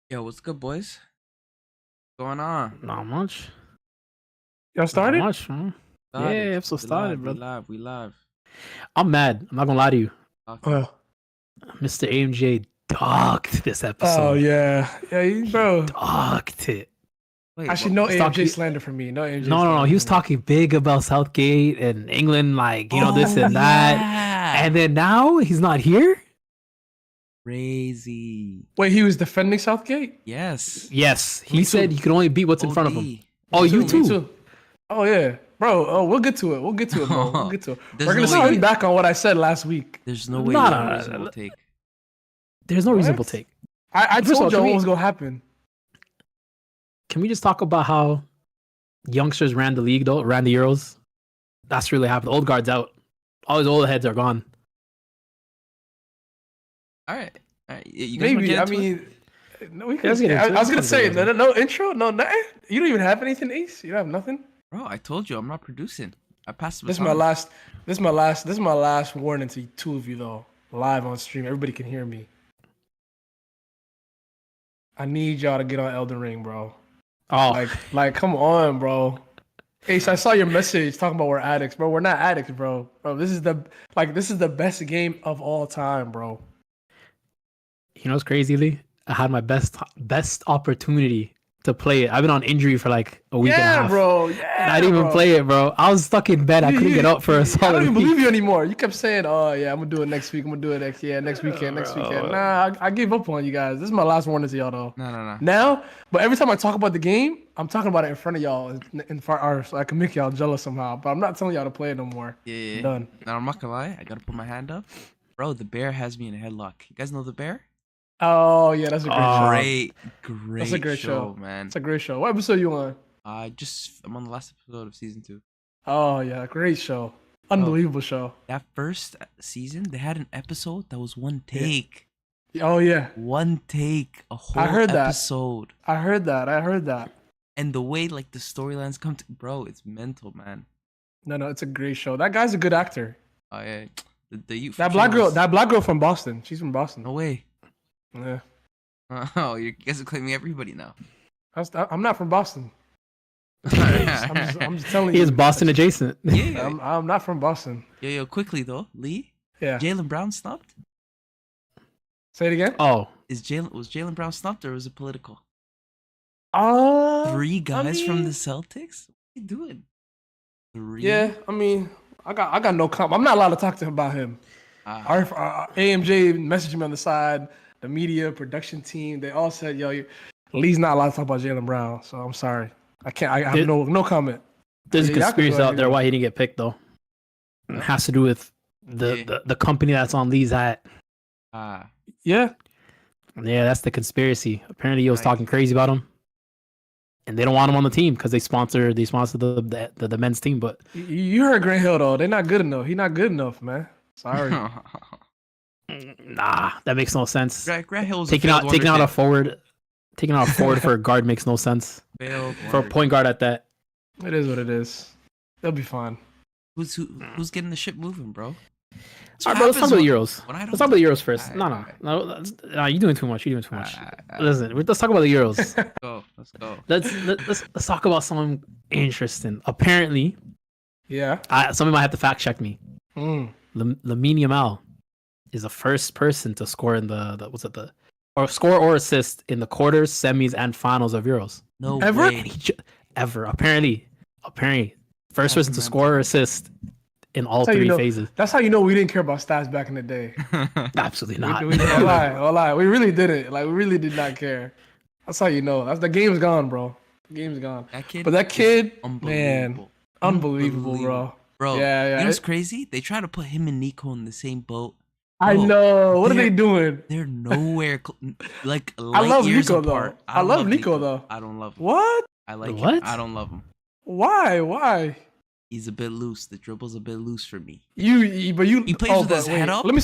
Yo, what's good, boys? What's going on? Not much. Y'all Not started? much, man. Yeah, Started. episode We live. started, We brother. live. We live. I'm mad. I'm not gonna lie to you. Talk to me. Mr. AMJ dogged this Oh episode. yeah, bro. Dogged it. Wait, Actually, what? no He's AMJ talking- slander for me. No AMJ. No. slander He was for me. talking big about Southgate and England, like, this and that. Yeah. And then now he's not here? Crazy. Wait, he was defending Southgate. Yes. Yes. He Me said too. he could only beat what's in front of him. OD. Oh, Me you me too. Oh yeah, bro. Oh, we'll get to it. We'll get to it, bro. We'll get to it. There's We're gonna no way- spin back on what I said last week. There's no way Nah, you nah, can nah, reasonable nah. take. There's no What? reasonable take. I First of all, told you can what we- was gonna happen. Can we just talk about how youngsters ran the league, though? Ran the Euros? That's really happened. The old guard's out. All his old heads are gone. All right. You guys wanna Maybe. get I into it? mean, no, we Let's can. get into it. I was gonna Let's say get into no intro, no nothing. You don't even have anything, Ace. You don't have nothing. Bro, I told you I'm not producing. I passed the This is my baton. last. This is my last warning to two of you though. Live on stream, everybody can hear me. I need y'all to get on Elden Ring, bro. Oh, Like, come on, bro. Ace, I saw your message talking about we're addicts, bro. We're not addicts, bro. Bro, this is the best game of all time, bro. you know what's crazy, Lee? I had my best opportunity to play it. I've been on injury for like a week and a Yeah, half. bro. Yeah, And I didn't even bro. play it, bro. I was stuck in bed. I couldn't get up for a I solid don't even week. believe you anymore. You kept saying, "Oh yeah, I'm gonna do it next week. I'm gonna do it next weekend, next Bro. weekend." Nah, I gave up on you guys. This is my last warning to y'all though. No. Now, but every time I talk about the game, I'm talking about it in front of y'all, in front of so I can make y'all jealous somehow. But I'm not telling y'all to play it no more. Yeah. Done. Now I'm not gonna lie. I gotta put my hand up. Bro, the bear has me in a headlock. You guys know the bear? Oh yeah, that's a great show. Great That's a great show. man. It's a great show. What episode you on? I'm on the last episode of season 2. Oh yeah, great show. Unbelievable show. That first season, they had an episode that was one take. Oh yeah, One take, a whole heard that. episode. I heard that. And the way like the storylines come to, bro, it's mental, man. No, it's a great show. That guy's a good actor. Oh yeah, the youth. That black girl from Boston. She's from Boston. No way. Yeah, Oh, you guys are claiming everybody now. I'm not from Boston. I'm just telling He you. is Boston adjacent. Yeah. I'm not from Boston. Yo, quickly though, Lee. Yeah. Jaylen Brown snubbed? Say it again. Oh, Was Jaylen Brown snubbed or was it political? 3 I guys from the mean, Celtics? What are you doing? 3? Yeah, I mean, I got no comment. I'm not allowed to talk to him about him. Ah, Our AMJ messaged me on the side. The media production team, they all said, "Yo, Lee's not allowed to talk about Jaylen Brown." So I'm sorry. I can't. I have Did- no comment. there's a Yeah, y'all can conspiracy go out ahead there and- why he didn't get picked, though. It has to do with the company that's on Lee's hat. ah. Yeah, Yeah, that's the conspiracy. Apparently, he was Nice. talking crazy about him, and they don't want him on the team because they sponsor the men's team. But you heard Grant Hill though. They're not good enough. He's not good enough, man. Sorry. nah, that makes no sense. Grant Hill was Taking out a forward for a guard makes no sense. failed For a wonder point guard at that. It is what it is. They'll be fine. kid. Who's getting the ship moving, bro? All right, bro, let's talk about the Euros. When I don't Let's talk about the Euros first. Alright, No, you're doing too much. You're doing too much. Alright. Listen, let's talk about the Euros. Let's go. Let's talk about something interesting. Apparently, Yeah. somebody might have to fact check me. Mm. Lamine Yamal is the first person to score in or assist in the quarters, semis, and finals of Euros. No Ever? way. And ever apparently, first That's person to score or assist in all That's how you 3 know. phases. That's how you know we didn't care about stats back in the day. Absolutely not. We don't lie. We really didn't. Like we really did not care. That's how you know. That's the game's gone, bro. The game's gone. That kid. But that kid, is man, unbelievable, bro. Bro, Yeah. you know what's crazy? They try to put him and Nico in the same boat. I Bro, know. What are they they're- doing? They're nowhere like I light love years Nico apart. though. I love Nico though. I don't love him. What? I like him. What? I don't love him. Why? Why? He's a bit loose. The dribble's a bit loose for me. But you. He plays with but his head up, Let me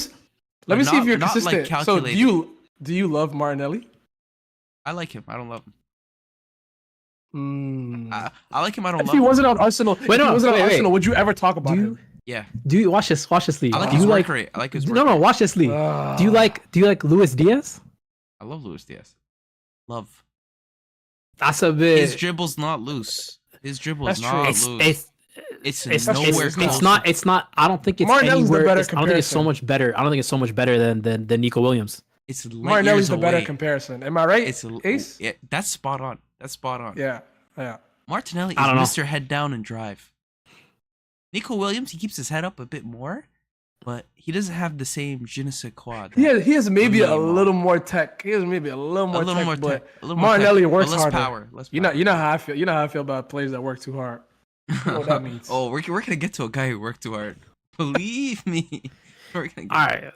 but see if you're not, like, consistent. So calculated. do you love Martinelli? I like him. I don't love him. Mm. I like him. I don't If love he him. wasn't on Arsenal, Wait, no, on wait. Arsenal, would you ever talk about Do you him? Yeah, do you watch this Lee? I like do his you work rate. I like his work No, rate. watch this Lee. Ah. Do you like Luis Diaz? I love Luis Diaz. Love. That's a bit. His dribble's not loose. His dribble is That's not true. loose. It's nowhere close. It's not. I don't think it's Martinelli's the anywhere. better I don't think it's so comparison. much better. I don't think it's so much better than Nico Williams. It's light Martinelli's years the away. better comparison. Am I right? It's Ace? Yeah, that's spot on. That's spot on. Yeah. Martinelli is I don't know. Mr. Head down and drive. Nico Williams, he keeps his head up a bit more, but he doesn't have the same je ne sais quoi. He has maybe a Martinelli little more tech. He has maybe a little more tech, but a little more Martinelli tech, but works less harder. power. Less You power. know how I feel. You know how I feel about players that work too hard. You know what that means. Oh, we're gonna get to a guy who worked too hard. Believe me. We're gonna get All right.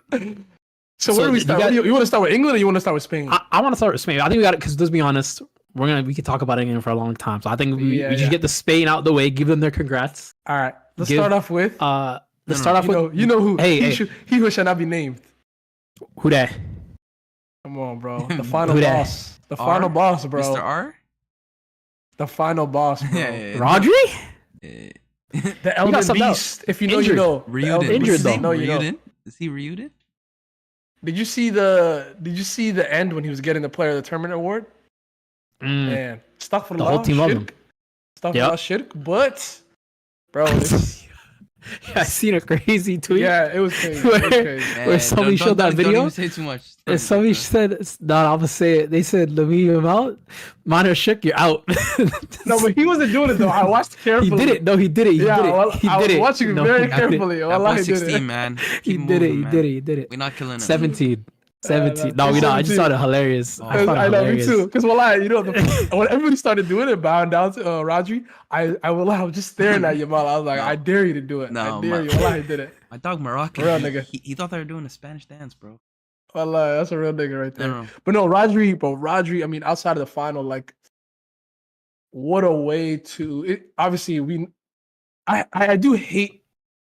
So So where do we you start? got- You want to start with England or you want to start with Spain? I want to start with Spain. I think we got it because let's be honest, we could talk about England for a long time. So I think we Yeah. should get the Spain out the way, give them their congrats. All right. Let's Give- start off with. Let's start off with You know who? Hey, He who shall not be named. who that? Come on, bro. The final Who that? boss. The final R? boss, bro. Mr. R? The final boss, bro. Rodri? Yeah. The Elden subbed out. Beast. If you know, Injured. you know. The Ryuden. Elden Injured, Beast. though. No, you know. Ryuden? Is he Ryuden? Did you see the end when he was getting the Player of the Tournament award? Mm. Man, stuff for The whole team loved him. Stuff Yep. shirk, but bro, this, I seen a crazy tweet. yeah, it was crazy. It was crazy. Where somebody showed that Don't video? even say too much. And somebody said, "No, I'm gonna say it." They said, "Let me him out, Mano Shook, you're out." No, but he wasn't doing it though. I watched he carefully. did it. No, he did it. He Yeah, did it. well, He I did was it. watching it No, very he did it. carefully. That Wallah, boy he did 16, it. man. He Keep did it. moving, He man. did it. He did it. We're not killing him. 17. 17. No, we not. I just 17. thought it hilarious. I found it I know, me hilarious. too. Because you know, when everybody started doing it, bowing down to Rodri, I was just staring at Yamal. I was like, No. I dare you to do it. No, I dare you. Wallah, he did it. My dog Moroccan. Real nigga. He thought they were doing a Spanish dance, bro. Wallah, that's a real nigga right there. No. But no, Rodri, I mean, outside of the final, like, what a way to it. Obviously, I do hate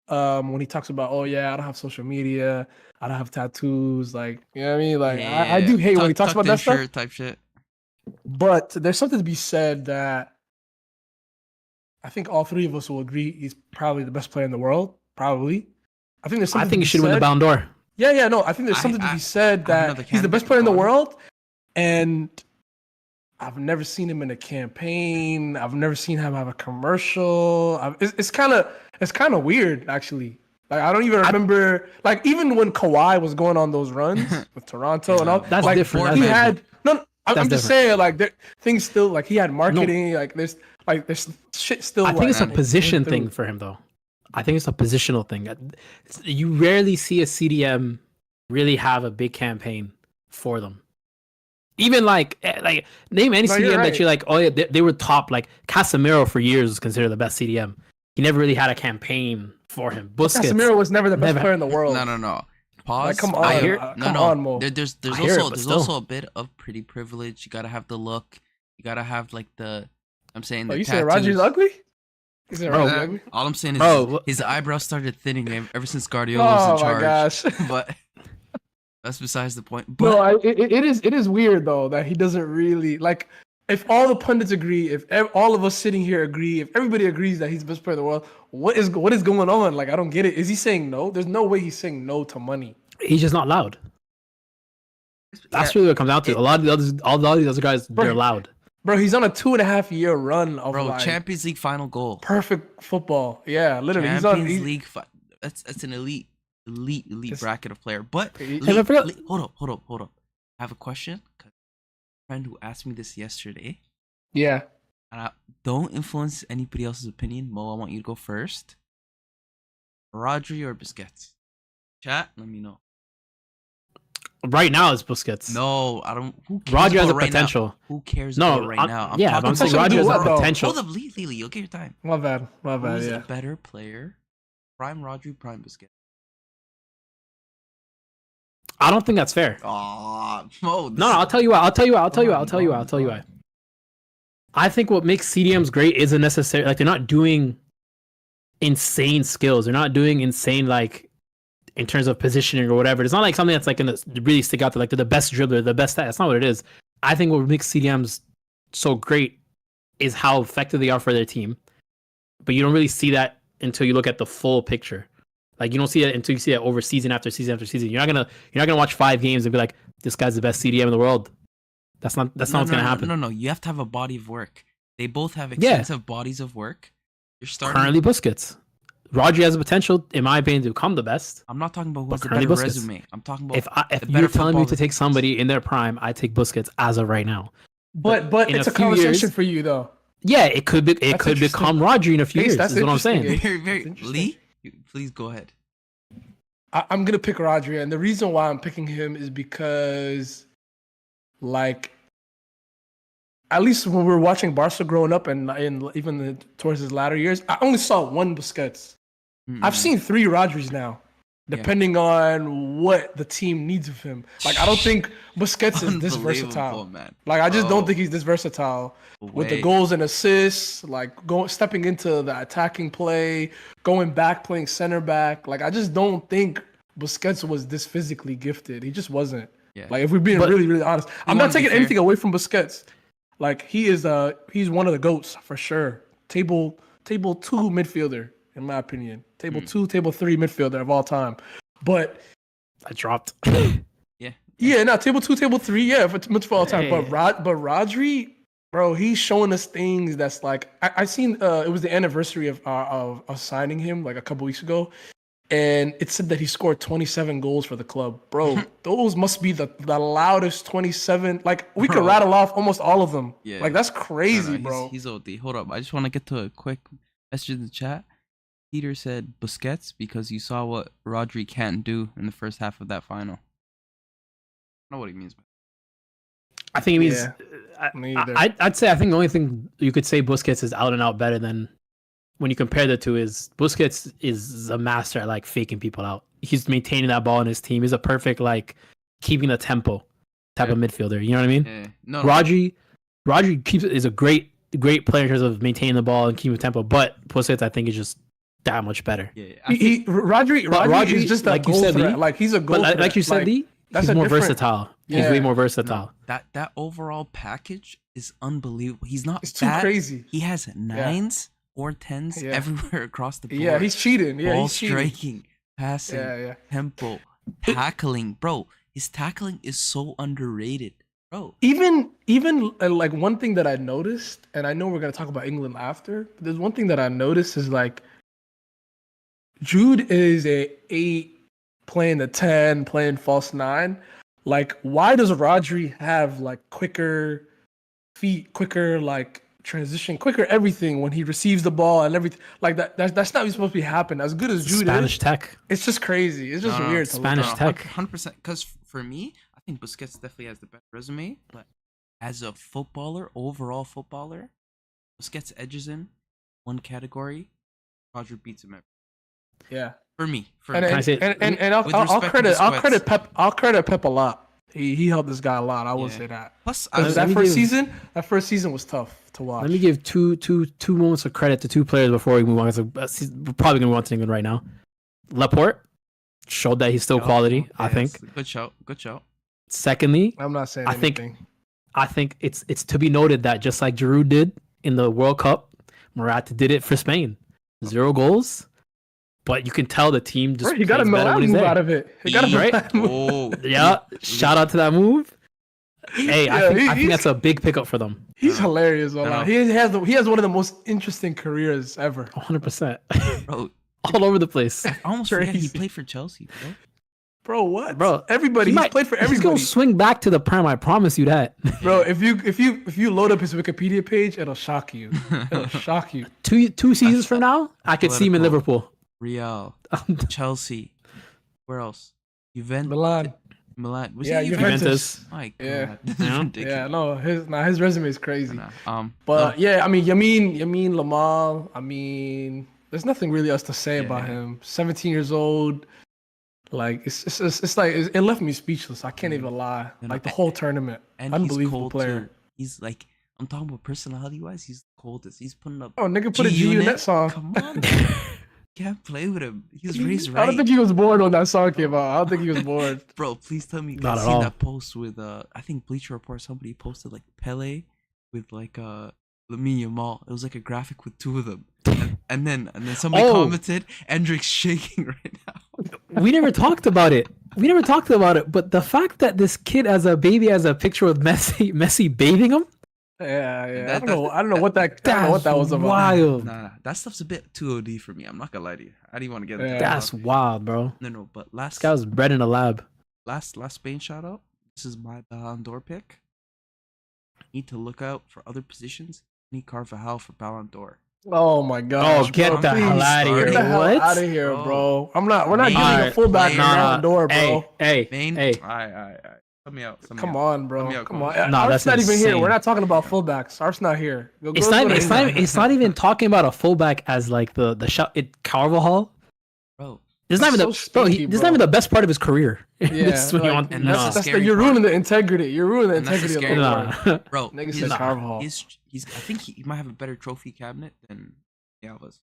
when he talks about, oh yeah, I don't have social media, I don't have tattoos, like, you know what I mean? Like, I do hate when he talks about that stuff. Shirt type shit. But there's something to be said that I think all three of us will agree he's probably the best player in the world. Probably. I think there's something. I think he should win the Ballon d'Or. Yeah, no. I think there's something to be said another that he's the best candidate, player in the Ballon. world, and I've never seen him in a campaign. I've never seen him have a commercial. It's kind of weird, actually. Like, I don't even remember. Like, even when Kawhi was going on those runs with Toronto and all, That's like, different. He That's had no. I'm That's just different. saying, like, things still, like, he had marketing. Like, there's shit still. I think it's a like, position going thing for him, though. I think it's a positional thing. You rarely see a CDM really have a big campaign for them. Even like name any No, CDM you're that right. you're like, oh yeah, they were top. Like Casemiro for years was considered the best CDM. He never really had a campaign for him. Busquets. Casemiro was never the best Never. player in the world. No. Pause. Like, come I on, hear- come on, Mo. There's I hear it, also but there's still. also a bit of pretty privilege. You gotta have the look. You gotta have like the. I'm saying the Oh, you say tattoos. Rodri's ugly? You say Bro, Rodri's ugly? All I'm saying is Bro, his eyebrows started thinning ever since Guardiola was Oh in my charge. gosh. But that's besides the point. But No, it is weird though that he doesn't really like. If all the pundits agree, if all of us sitting here agree, if everybody agrees that he's the best player in the world, what is going on? Like, I don't get it. Is he saying no? There's no way he's saying no to money. he's just not loud. That's really what it comes down to. A lot of the others, all these other guys, they're loud. Bro, he's on a 2.5 year run of bro, like Champions League final goal. perfect football. Yeah, literally. Champions League. That's an elite It's- bracket of player. But And I forgot- hold up. I have a question. A friend who asked me this yesterday. Yeah. And don't influence anybody else's opinion. Mo, I want you to go first. Rodri or Busquets? Chat, let me know. Right now, it's Busquets. No, I don't. Who cares Roger has about a right potential. Now? Who cares No, about right now? yeah, but I'm saying Potential to Roger do has what, a though? potential. Hold up, Lily, you'll get your time. My bad. Who's Yeah. a better player? Prime Rodri, prime Busquets. I don't think that's fair. Aw, Mo. No, I'll tell you why. I'll tell you why. I think what makes CDMs great isn't necessary. Like, they're not doing insane skills. They're not doing insane, like, in terms of positioning or whatever. It's not like something that's like going to really stick out to, like, they're the best dribbler, the best. That's not what it is. I think what makes CDMs so great is how effective they are for their team. But you don't really see that until you look at the full picture. Like, you don't see it until you see it over season after season after season. You're not gonna watch 5 games and be like, this guy's the best CDM in the world. That's not what's gonna happen. No. You have to have a body of work. They both have Yeah. extensive bodies of work. You're starting. Currently, Busquets. Rodri has the potential, in my opinion, to become the best. I'm not talking about who But has the currently better Busquets. resume. I'm talking about If the you're better telling me to footballer. take somebody in their prime, I take Busquets as of right now. But in it's a few conversation years- for you though. Yeah, it could be. It That's could interesting. become Rodri in a few Ace, years. that's Is what I'm interesting, saying. Ace. Very, It's very. interesting. Lee, please go ahead. I'm gonna pick Rodri, and the reason why I'm picking him is because, like, at least when we were watching Barca growing up, and even towards his latter years, I only saw one Busquets. I've seen 3 Rodris now, depending on what the team needs of him. Like, I don't think Busquets is this versatile. Man. Like, I just don't think he's this versatile with the goals and assists, like stepping into the attacking play, going back, playing center back. Like, I just don't think Busquets was this physically gifted. He just wasn't. Yeah. Like, if we're being really, really honest, I'm wanna not be taking fair. anything away from Busquets. Like, he's one of the GOATs for sure. Table 2 midfielder, in my opinion. Table 2, table 3 midfielder of all time. But I dropped. yeah, no, table 2, table 3, yeah, for all time. Hey. But Rodri, bro, he's showing us things that's like I seen. It was the anniversary of signing him like a couple weeks ago, and it said that he scored 27 goals for the club, bro. Those must be the loudest 27. Like, we could Bro. rattle off almost all of them. Yeah. Like, that's No, crazy, bro. He's OD. Hold up. I just want to get to a quick message in the chat. Peter said Busquets because you saw what Rodri can't do in the first half of that final. I don't know what he means by I think it means. Yeah, me either. I'd say I think the only thing you could say Busquets is out and out better than when you compare the two is Busquets is a master at like faking people out. He's maintaining that ball in his team. He's a perfect like keeping the tempo type of midfielder. You know what I mean? Yeah. No. Rodri is a great player in terms of maintaining the ball and keeping the tempo, but Busquets I think is just that much better. Yeah. Rodri is just a like you goal said, threat. Lee, Like, he's a goal But threat. like you said, Lee, that's he's a more different- versatile. He's Yeah. way more versatile. That overall package is unbelievable. He's not It's too bad. crazy. He has 9s or 10s Yeah. everywhere across the board. Yeah, he's cheating. Yeah, Ball he's cheating. striking, passing, Yeah. tempo, tackling. Bro, his tackling is so underrated. Bro. Even like one thing that I noticed, and I know we're gonna talk about England after, but there's one thing that I noticed is like Jude is a 8 playing the 10, playing false 9. Like, why does Rodri have like quicker feet, quicker like transition, quicker everything when he receives the ball and everything? Like that's not supposed to be happening. As good as Jude Spanish is, tech. it's just crazy. It's just No, no, weird. to look Spanish at. tech. 100%. Because for me, I think Busquets definitely has the better resume. But as a footballer, overall footballer, Busquets edges in one category. Rodri beats him. Yeah. For me. And Can I say- I'll respect to credit Busquets. I'll credit Pep a lot. He helped this guy a lot. I will Yeah. say that. Plus, Because Let that me first give- season was tough to watch. Let me give two moments of credit to 2 players before we move on. 'Cause we're probably gonna move on to England right now. Laporte showed that he's still quality. I think. Good shout. Good shout. Secondly, I'm not saying I think- anything. I think it's to be noted that just like Giroud did in the World Cup, Morata did it for Spain. 0 goals, but you can tell the team just He got a plays better when he's Milan move there. out of it. He got a Right? Milan move. Oh, Yeah, shout out to that move. Hey, Yeah, I think he's- that's a big pickup for them. He's hilarious. No. He has one of the most interesting careers ever. 100%. bro. All over the place. I almost forget he Crazy. played for Chelsea, bro. Bro, what? Bro, everybody. He's played for He's everybody. gonna swing back to the prime. I promise you that. Bro, if you load up his Wikipedia page, it'll shock you. It'll shock you. two seasons from now, I could see him in Political. Liverpool. Real, Chelsea. Where else? Juventus. Milan. Was Yeah, he Juventus. My God, Yeah. this is Yeah. ridiculous. Yeah, no, his resume is crazy. Nah, But yeah, I mean, Yamin Lamal. I mean, there's nothing really else to say about him. 17 years old. Like it's like it left me speechless. I can't even lie. No, Like the whole tournament, and unbelievable he's cold player. too. He's like, I'm talking about personality wise. He's the coldest. He's putting up. Oh, nigga, put a G in G-Unit. that song. Come on, man. Can't play with him. He's raised I right. don't think he was born when that song came out. I don't think he was born. Bro, please tell me you Not guys at seen all. that post with I think Bleacher Report, somebody posted like Pele with like Lamine Yamal. It was like a graphic with 2 of them. And then somebody Oh. commented, Endrick's shaking right now. We never talked about it. we never talked about it, but the fact that this kid as a baby has a picture with Messi bathing him, Yeah. I don't know what that was about. wild. Nah, that stuff's a bit too OD for me. I'm not gonna lie to you. I didn't want to get into Yeah. that. That's wild, bro. No, but This guy was bred in a lab. last Spain shout out. This is my Ballon d'Or pick. Need to look out for other positions. Need Carvajal for Ballon d'Or. Oh my gosh. Oh, get bro, the hell please. out of here! Get the hell What? out of here, bro. We're not Main giving a fullback player. Ballon d'Or, bro. Hey, Main. hey. Alright. Help me out. Come on, bro. Let me out, Come coach. on. Nah, Art's that's not even here. insane. We're not talking about fullbacks. Art's not here. It's not even talking about a fullback as like the shot. Carvajal. Bro, This is not even That's the so bro. stinky, This is bro. not even the best part of his career. Yeah, This is what you like, want. and Nah. that's the scary you're part. ruining the integrity. You're ruining the And that's the integrity of the scary award. bro. Nigga said Nah. Carvajal. He's. I think he might have a better trophy cabinet than Alva's.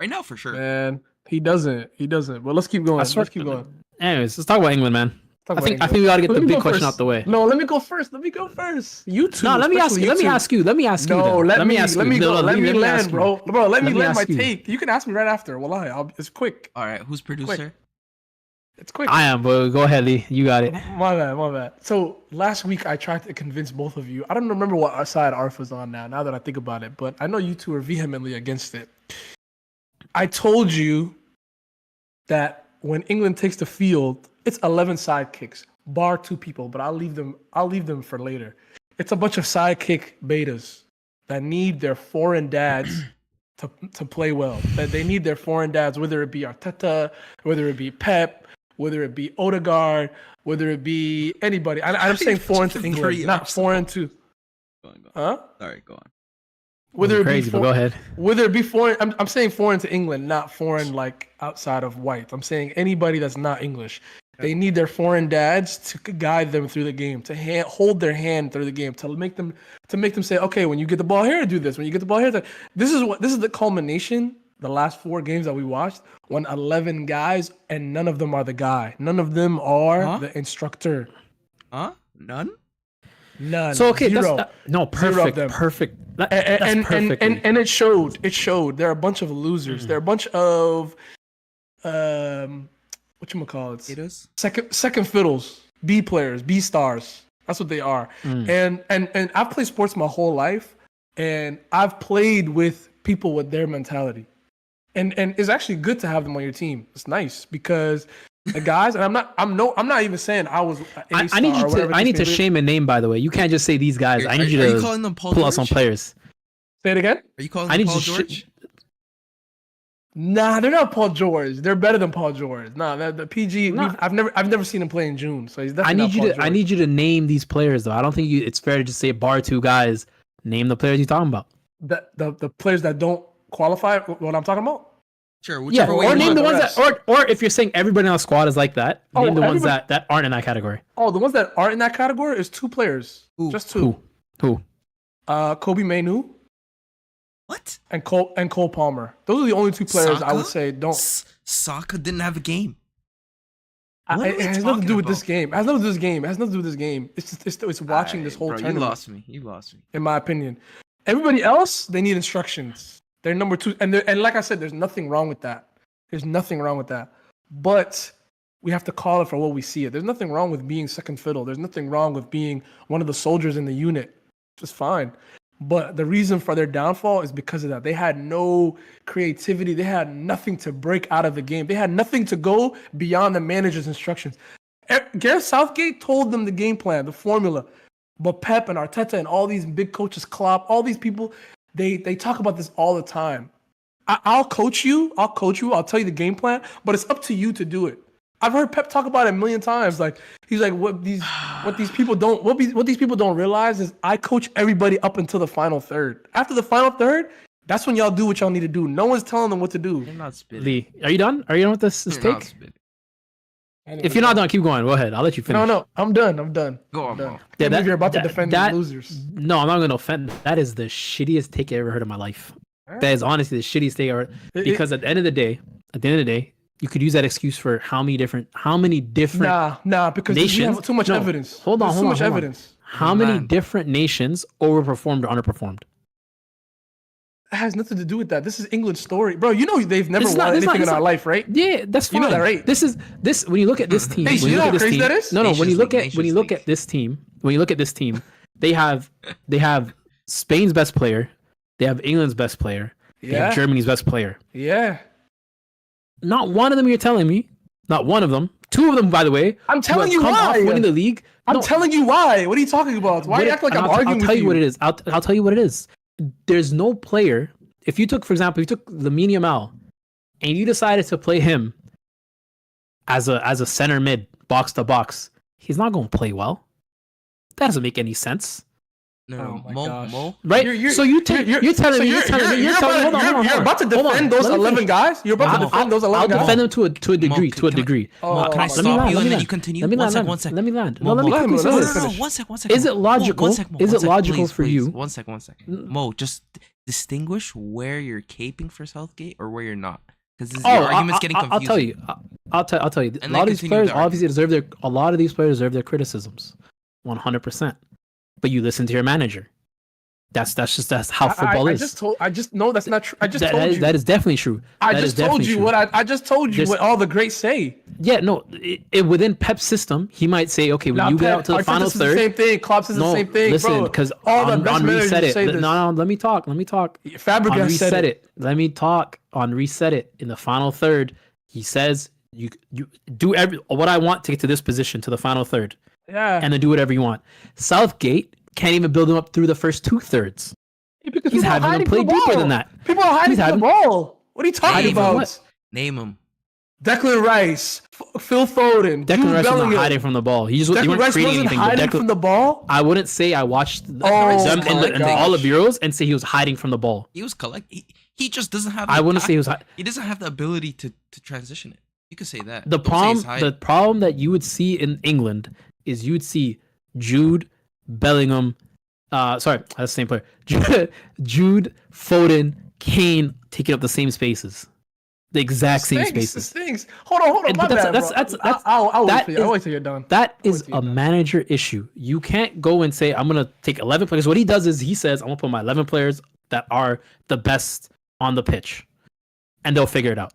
Right now, for sure. Man, he doesn't. But let's keep going. I swear- Let's keep going. Anyways, let's talk about England, man. Talk I about think England. we gotta get Let the me big go question first. out the way. No, let me go first. You two. No, let me ask especially you. Let me two. ask you. Let me ask you. No, then. let me ask let you. me go. No, Let me ask land, you. bro. Bro, let me me land my ask you. take. You can ask me right after. Well, it's quick. All right, who's producer? It's quick. I am, but go ahead, Lee. You got it. My bad. So last week I tried to convince both of you. I don't remember what side Arf was on now that I think about it, but I know you two are vehemently against it. I told you that when England takes the field, it's 11 side kicks, bar 2 people, but I'll leave them for later. It's a bunch of sidekick betas that need their foreign dads to play well. That they need their foreign dads, whether it be Arteta, whether it be Pep, whether it be Odegaard, whether it be anybody. I'm saying foreign to England, not foreign to. Go on. Huh? Sorry, go on. Whether it Crazy, be but go ahead. whether it be foreign, I'm saying foreign to England, not foreign like outside of white. I'm saying anybody that's not English. They need their foreign dads to guide them through the game, to hold their hand through the game, to make them say, okay, when you get the ball here, do this. When you get the ball here, this is the culmination. The last 4 games that we watched, when 11 guys and none of them are the guy, none of them are the instructor. Huh? None? None. So okay, Zero. that's no Zero of perfect, them. perfect. That's and perfectly. it showed. It showed. They're a bunch of losers. They're a bunch of whatchamacallits? It is. Second fiddles, B players, B stars. That's what they are. And I've played sports my whole life, and I've played with people with their mentality. And it's actually good to have them on your team. It's nice because the guys, and I'm not even saying I was. I need to shame a name, by the way. You can't just say these guys. I need you Are you to calling them Paul pull out some George? players. Say it again. Are you calling I them need Paul to George? Nah, they're not Paul George. They're better than Paul George. Nah, the PG. Nah. I've never seen him play in June, so he's I definitely need not you Paul to. George. I need you to name these players, though. I don't think it's fair to just say bar 2 guys. Name the players you're talking about. the players that don't qualify. What I'm talking about. Sure, Yeah, whichever way or you name want. the ones rest. that, or if you're saying everybody on the squad is like that, Oh, name the ones everybody- that aren't in that category. Oh, the ones that aren't in that category is 2 players. Who? Just 2. Who? Kobe Mainu What? and Cole Palmer. Those are the only 2 players I would Saka? say don't. Saka didn't have a game. It What are we has nothing to do talking with this about? game. It has nothing to do with this game. It's just, it's watching this whole Bro, tournament. You lost me. In my opinion, everybody else they need instructions. They're number 2, and like I said, there's nothing wrong with that. There's nothing wrong with that. But we have to call it for what we see it. There's nothing wrong with being second fiddle. There's nothing wrong with being one of the soldiers in the unit. Just fine. But the reason for their downfall is because of that. They had no creativity. They had nothing to break out of the game. They had nothing to go beyond the manager's instructions. Gareth Southgate told them the game plan, the formula. But Pep and Arteta and all these big coaches, Klopp, all these people, they talk about this all the time. I'll coach you. I'll tell you the game plan, but it's up to you to do it. I've heard Pep talk about it a million times. Like he's like, what these people don't realize is I coach everybody up until the final third. After the final third, that's when y'all do what y'all need to do. No one's telling them what to do. You're not spitting. Lee, are you done? Are you done with this You're not take? spitting. If you're not done, keep going. Go ahead. I'll let you finish. No, I'm done. Go on, I'm done. bro. Can't believe you're about to defend these losers. No, I'm not going to offend. That is the shittiest take I ever heard in my life. That is honestly the shittiest take I ever. Because at the end of the day, you could use that excuse for how many different Nah, because you nations. have too much evidence. Hold on, There's too much evidence. How many Man. different nations overperformed or underperformed? It has nothing to do with that. This is England's story, bro. You know they've never This is won not- this is anything not- in our it's life, right? Yeah, that's You fine. know that, right? This when you look at this team, Hey, when you know look how at this crazy team, that is? no, when you Nations look League, at when you Nations look League. at this team, when you look at this team, they have Spain's best player, they have England's best player, they Yeah, have Germany's best player. yeah. Not one of them you're telling me. Not one of them. Two of them, by the way. I'm who telling have you come off why. winning the league. I'm No, telling you why. What are you talking about? Why what you it- act like and I'm I'll arguing tell with you you? what it is. I'll tell you what it is. There's no player. If you took, for example, if you took Lamine Yamal, and you decided to play him as a center mid, box to box, he's not going to play well. That doesn't make any sense, No, Oh my Mo, gosh. Mo. right? So you're telling me, you're telling me, You're about to defend those 11 guys. You're about to defend those 11 I'll guys. defend them to a degree, Mo, to a can I- degree. Mo, can I Oh, stop let me land, you let and me then land. you continue? Let me One land, sec, one sec. Let me land. Mo, No, let me Mo, quickly say let me this. finish. One sec, one sec. Is it Mo, logical? one sec, Mo, Is one it sec, logical please, for please. you? One sec, one sec. Mo, just distinguish where you're caping for Southgate or where you're not, because your argument's getting confusing. I'll tell you. I'll tell you. A And lot of then these continue players the argument. obviously deserve their. A lot of these players deserve their criticisms, 100%. But you listen to your manager. That's how football is. I just know that's not true. I just That- told that is- you. that is definitely true. I That is just told definitely you true. what I just told you There's- what all the greats say. Yeah, no. Within Pep's system, he might say, okay, when Now, you get Pep, out to the Arteta final says the third. same thing. Klopp says the same thing, listen, bro. because all the on best managers reset it. say this. No, let me talk. Let me talk. Fabregas On said reset it. it. Let me talk. On reset it in the final third, he says you do what I want to get to this position, to the final third, Yeah, and then do whatever you want. Southgate can't even build him up through the first 2/3. because He's people are having them hiding play from the deeper ball. than that. People are hiding He's from the having- ball. What are you talking Hiding from about? what? Name him. Declan Rice, Phil Foden, Declan Jude Rice was Bellingham. not hiding from the ball. He just he Declan wasn't Rice creating wasn't anything. But hiding from the ball. I wouldn't say I watched Oh them my in all of gosh. Euros and say he was hiding from the ball. He was He just doesn't have. I wouldn't say he was. He doesn't have the ability to transition it. You could say that. The Don't say he's problem, the problem that you would see in England is you'd see Jude Bellingham. Sorry, that's the same player. Jude, Foden, Kane taking up the same spaces, the exact same spaces. Things. Hold on. And- My but bad, that's- bro. that's- that's- I'll wait that for you. I'll is- wait till you're done. That is till you're a done. manager issue. You can't go and say, I'm going to take 11 players. What he does is he says, I'm going to put my 11 players that are the best on the pitch, and they'll figure it out.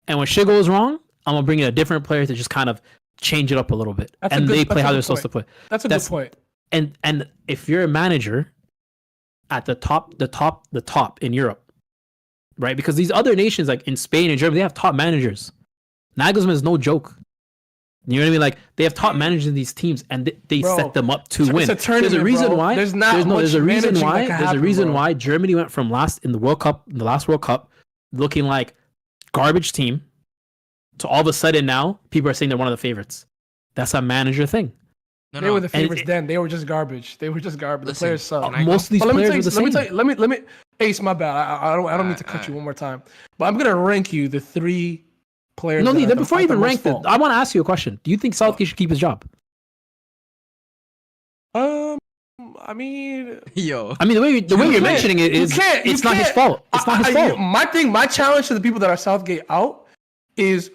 And when shit goes wrong, I'm going to bring in a different player to just kind of change it up a little bit. That's a and good- they that's play a how good they're supposed to point. play. That's a That's- good point. And if you're a manager at the top in Europe, right? Because these other nations, like in Spain and Germany, they have top managers. Nagelsmann is no joke. You know what I mean? Like they have top managers in these teams, and they Bro, set them up to it's win. a tournament, There's a reason bro. why. There's not there's a much reason managing why. that can There's a happen, reason bro. why Germany went from last in the World Cup, the last World Cup, looking like garbage team, to all of a sudden now people are saying they're one of the favorites. That's a manager thing. No, They were the And favorites it- then. They were just garbage. They were just garbage. Listen, The players suck. can I go? Most of these But let me players tell are you, the same. let me, Ace, my bad. I don't mean to cut you one more time, but I'm gonna rank you the 3 players. No, that are before the- you even the most rank it, fault. I want to ask you a question. Do you think Southgate should keep his job? I mean, Yo. I mean, the way you're can't- mentioning it you is, can't- you it's not his can't- fault. It's not his fault. My challenge to the people that are Southgate out is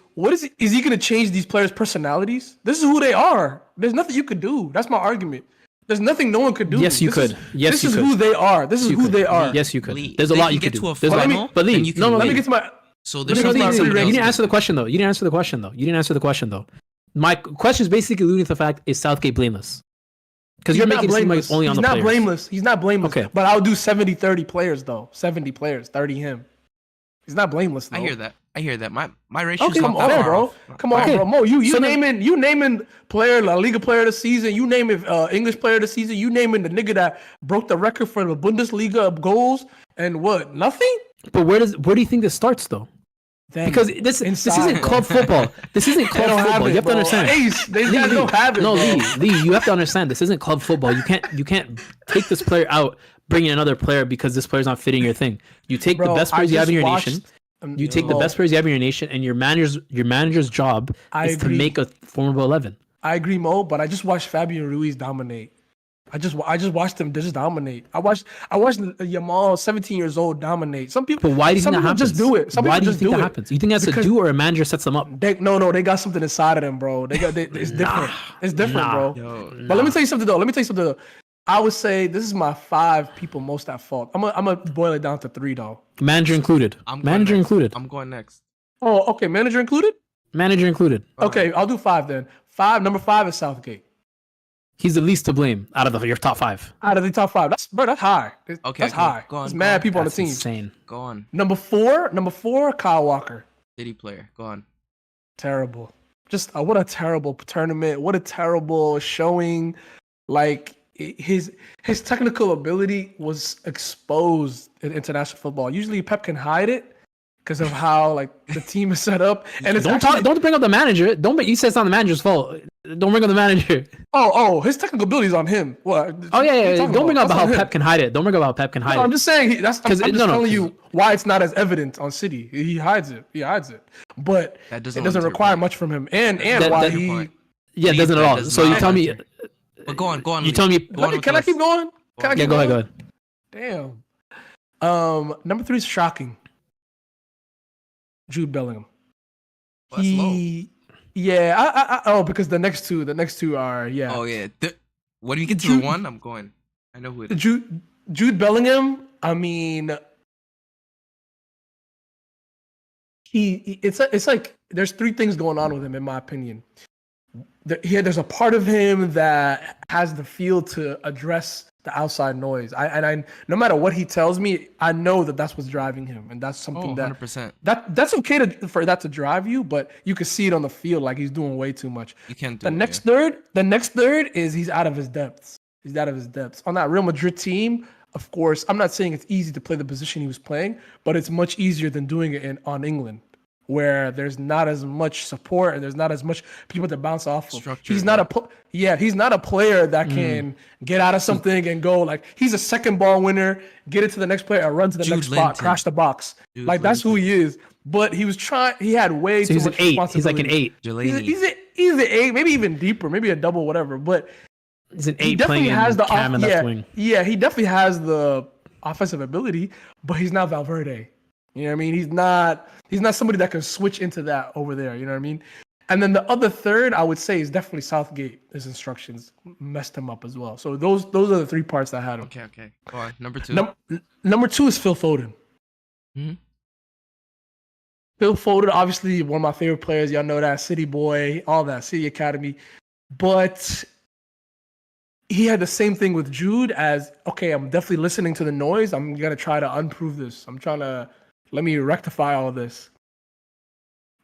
is he gonna change these players' personalities? This is who they are. There's nothing you could do. That's my argument. There's nothing no one could do. Yes, you This could. is- Yes, this you is could. who they are. This is You who could. they are. Yes, you could. Lee, There's a they lot can you get could to do. a There's a lot. final, But then Lee, you can no, Let me leave. get to my. So there's Let me something get to my somebody three else You didn't can answer do. the question though. You didn't answer the question though. You didn't answer the question though. My question is basically alluding to the fact: is Southgate blameless? Because you're He's making not it seem like blameless. it's only on He's the not players. blameless. He's not blameless. Okay. But I'll do 70-30 players though. 70 players, 30 him. He's not blameless though. I hear that. My ratio's Okay, not Come that on, far bro. off. Come on, Okay. bro. Mo, you So then- naming player, La Liga player of the season. You name it English player of the season. You naming the nigga that broke the record for the Bundesliga of goals and what? Nothing. But where do you think this starts though? Then Because this inside, isn't bro. club football. This isn't They club don't have football. it, You have to bro. understand. Ace, they don't have it. No, bro. Lee, you have to understand. This isn't club football. You can't take this player out, bring in another player because this player's not fitting your thing. You take the Bro, best I players you have in just your watched- nation. You take the Mo, best players you have in your nation, and your manager's job I is to agree. make a formidable 11. I agree, Mo, but I just watched Fabian Ruiz dominate. I just watched him just dominate. I watched Yamal, 17 years old, dominate. Some people, But why do you some think that people happens? just do it. Some Why people do you just think do that it. happens? You think that's a Because- do or a manager sets them up? No, they got something inside of them, bro. It's different. It's different, Nah. bro. Yo, But let me tell you something though. I would say this is my 5 people most at fault. I'm gonna boil it down to 3 though. Manager included. Manager included. I'm going next. Oh, okay. Manager included. Manager included. Okay, I'll do 5 then. Number 5 is Southgate. He's the least to blame out of your top 5. Out of the top 5, that's high. That's high. Go on. There's go mad on. people on the That's team. insane. Go on. Number 4, Kyle Walker. City player. Go on. Terrible. Just what a terrible tournament. What a terrible showing. Like his technical ability was exposed in international football. Usually Pep can hide it because of how like the team is set up. And it's Don't bring up the manager. You said it's not the manager's fault. Don't bring up the manager. Oh, his technical ability is on him. What? Oh yeah. Don't bring up That's how on him. Pep can hide it. Don't bring up how Pep can hide No, it. I'm just saying. I'm just telling you 'cause- why it's not as evident on City. He hides it. But That it doesn't require much from him. And That- why that- he. Yeah, it doesn't at all. does So you not tell me. matter. But go on. Go on. You Lee. tell me. Go on with Can I yours. keep going? Can I Yeah, keep go going? ahead. Damn. Number 3 is shocking. Jude Bellingham. Well, that's low. Yeah. Because the next two are Oh yeah. When you get to the one, I'm going. I know who it is. Jude Bellingham. I mean, it's like there's 3 things going on with him in my opinion. There's a part of him that has the feel to address the outside noise. I no matter what he tells me, I know that that's what's driving him, and that's something 100%. that's okay for that to drive you, but you can see it on the field like he's doing way too much. You can't do The it. next third is he's out of his depths. He's out of his depths. On that Real Madrid team, of course, I'm not saying it's easy to play the position he was playing, but it's much easier than doing it on England, where there's not as much support and there's not as much people to bounce off of. Structure, He's not he's not a player that can get out of something and go like he's a second ball winner, get it to the next player and run to the Jude next spot, Linton. crash the box. Jude Like that's who Linton. he is. But he was trying. He had way So too he's an much 8. He's responsibility. like an 8. Delaney. He's an 8, maybe even deeper, maybe a double, whatever. But He's an he 8 definitely playing has the Cam and left wing. Yeah, he definitely has the offensive ability, but he's not Valverde. You know what I mean? He's not somebody that can switch into that over there. You know what I mean? And then the other third, I would say, is definitely Southgate. His instructions messed him up as well. So those are the 3 parts that had him. Okay. Go on. Number 2. Number 2 is Phil Foden. Mhm. Phil Foden, obviously one of my favorite players. Y'all know that, City boy, all that, City Academy. But he had the same thing with Jude as, okay, I'm definitely listening to the noise. I'm going to try to unprove this. Let me rectify all of this.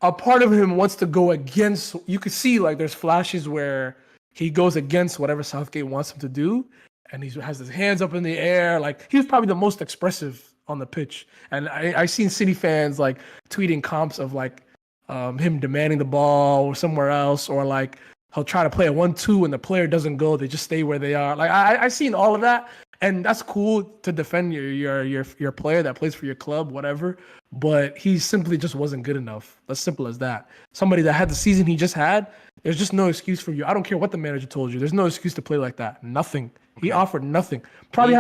A part of him wants to go against, you could see like there's flashes where he goes against whatever Southgate wants him to do. And he has his hands up in the air. Like he was probably the most expressive on the pitch. And I've seen City fans like tweeting comps of like him demanding the ball or somewhere else, or like he'll try to play a 1-2 and the player doesn't go, they just stay where they are. Like I've seen all of that, and that's cool to defend your player that plays for your club, whatever. But he simply just wasn't good enough. As simple as that. Somebody that had the season he just had, there's just no excuse for you. I don't care what the manager told you. There's no excuse to play like that. Nothing. He offered nothing. Probably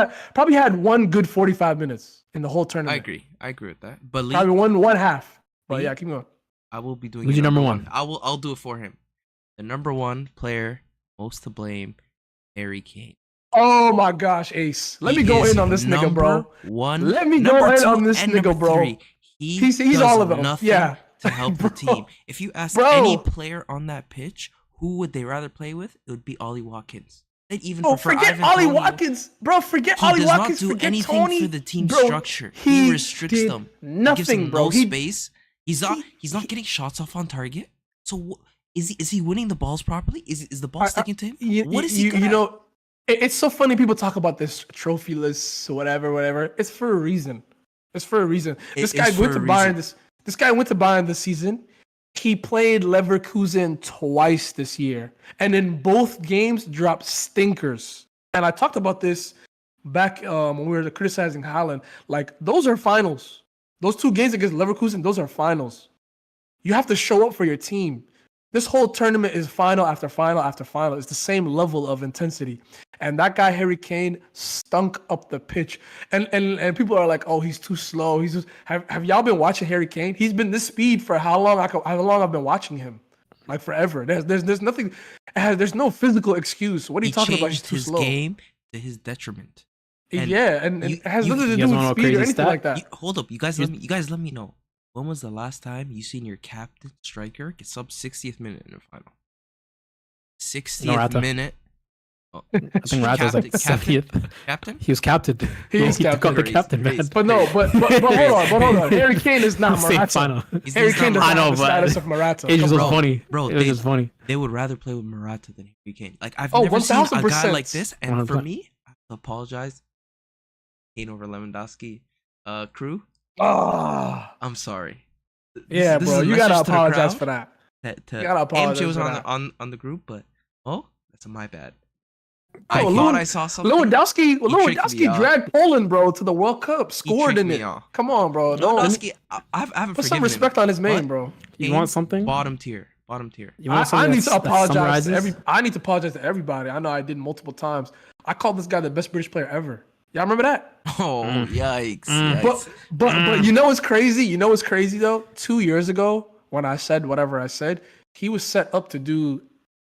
had one good 45 minutes in the whole tournament. I agree with that. But Lee, Probably one half. But Lee? yeah, keep going. I will be doing. Who's your number 1? I'll do it for him. The number 1 player most to blame, Harry Kane. Oh my gosh, Ace. Let me go in on this nigga, bro. One. Let me go in on this nigga, bro. He's does all of them. nothing Yeah. to help the Bro. team. If you ask Bro. any player on that pitch, who would they rather play with? It would be Ollie Watkins. They'd even prefer Forget Ivan Ollie Toney. Watkins. Bro, forget He Ollie does Watkins. not do Forget anything Tony. for the team Bro, structure. He restricts did them. He gives Nothing, them bro. no He space. He's not getting shots off on target. So is he winning the balls properly? Is the ball sticking to him? What is he good you at? know, it's so funny people talk about this trophyless whatever. It's for a reason. This guy went to Bayern this guy went to Bayern this season. He played Leverkusen twice this year, and in both games dropped stinkers. And I talked about this back when we were criticizing Haaland. Like, those are finals. Those 2 games against Leverkusen, those are finals. You have to show up for your team. This whole tournament is final after final after final. It's the same level of intensity. And that guy, Harry Kane, stunk up the pitch. And people are like, oh, he's too slow. He's just, have y'all been watching Harry Kane? He's been this speed for how long I've been watching him. Like forever. There's nothing, there's no physical excuse. What are you talking about? He's Changed too his slow. game to his detriment. Yeah, and you- it has you- nothing to you do guys with wanna know a speed or crazy anything stat? like that. Hold up, you guys let me know. When was the last time you seen your captain striker get sub 60th minute in the final? 60th Morata. minute. Oh, I think Morata's like 70th. Captain? He was captain. He is took out the captain. captain, man. Raised. But no, but hold on. Harry Kane is not Same Morata. final. Harry Kane does I not know, have the but status of Morata. It just was Bro, funny. bro, It was just funny. They would rather play with Morata than Harry Kane. Like I've Oh, never seen a guy 1000%. like this. And for 100%. me, I have to apologize. Kane over Lewandowski. Crew, Ah, I'm sorry. yeah, This bro, is a you gotta message to the apologize crowd for that. To You gotta apologize AMJ was for on that. on the group, but that's my bad. Oh, I thought Lewand- I saw something. Lewandowski tricked me off. dragged Poland, bro, to the World Cup. Scored tricked in me it. off. Come on, bro. Don't Lewandowski, I haven't put some forgiven respect him. on his name, But bro. You Kane, want something? Bottom tier. You want I something need to that apologize to summarizes? I need to apologize to everybody. I know I did multiple times. I called this guy the best British player ever. Y'all remember that? Oh, yikes. Mm. Yikes. But you know what's crazy? You know what's crazy though? 2 years ago, when I said whatever I said, he was set up to do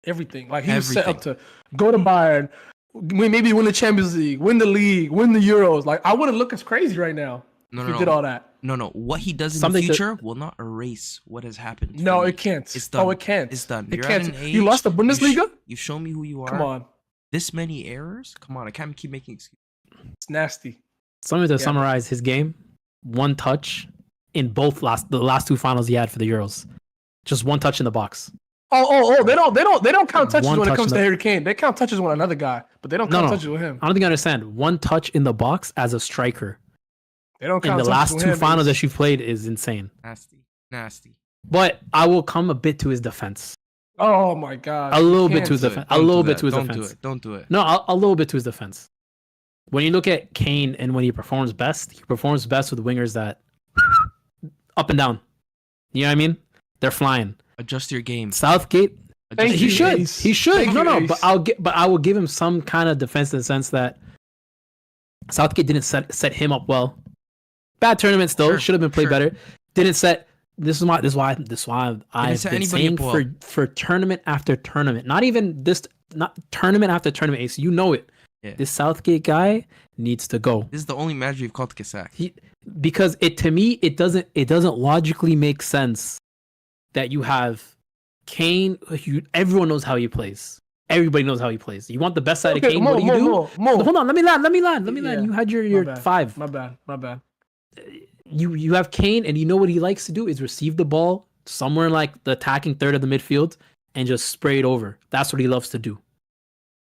everything. Like he was set up to go to Bayern, maybe win the Champions League, win the league, win the Euros. Like I wouldn't look as crazy right now if he did all that. No. What he does in Something the to- future will not erase what has happened. No, for me. it can't. It's done. Oh, it can't. It's done. It You're can't. at an age. You lost the Bundesliga? You show me who you are. Come on. This many errors? Come on. I can't keep making excuses. It's nasty. Something to Yeah. summarize his game: one touch in the last two finals he had for the Euros. Just one touch in the box. Oh! They don't count touches One when it touch comes in to the- Harry Kane. They count touches with another guy, but they don't count touches with him. I don't think I understand. One touch in the box as a striker They don't in count the touches last with two him. finals that you've played is insane. Nasty. But I will come a bit to his defense. Oh my god! A you little bit can't to his do it. defense. A little bit to his Don't defense. do it. Don't do it. No, a little bit to his defense. When you look at Kane and when he performs best with wingers that up and down. You know what I mean? They're flying. Adjust your game. Southgate, Thank he you, should. Ace. He should. Thank you, No, Ace. but I will give him some kind of defense in the sense that Southgate didn't set him up well. Bad tournament still. Sure, Should have been played sure. better. Didn't set. This is why I've set been anybody saying up well. for tournament after tournament. Not even this. Not tournament after tournament. Ace, you know it. Yeah. This Southgate guy needs to go. This is the only manager you've called to get sacked. Because to me it doesn't logically make sense that you have Kane. Everyone knows how he plays. Everybody knows how he plays. You want the best side of Kane. What do you do? More. Hold on, let me land. Yeah. You had your bad. 5. My bad. You have Kane, and you know what he likes to do is receive the ball somewhere in like the attacking third of the midfield and just spray it over. That's what he loves to do.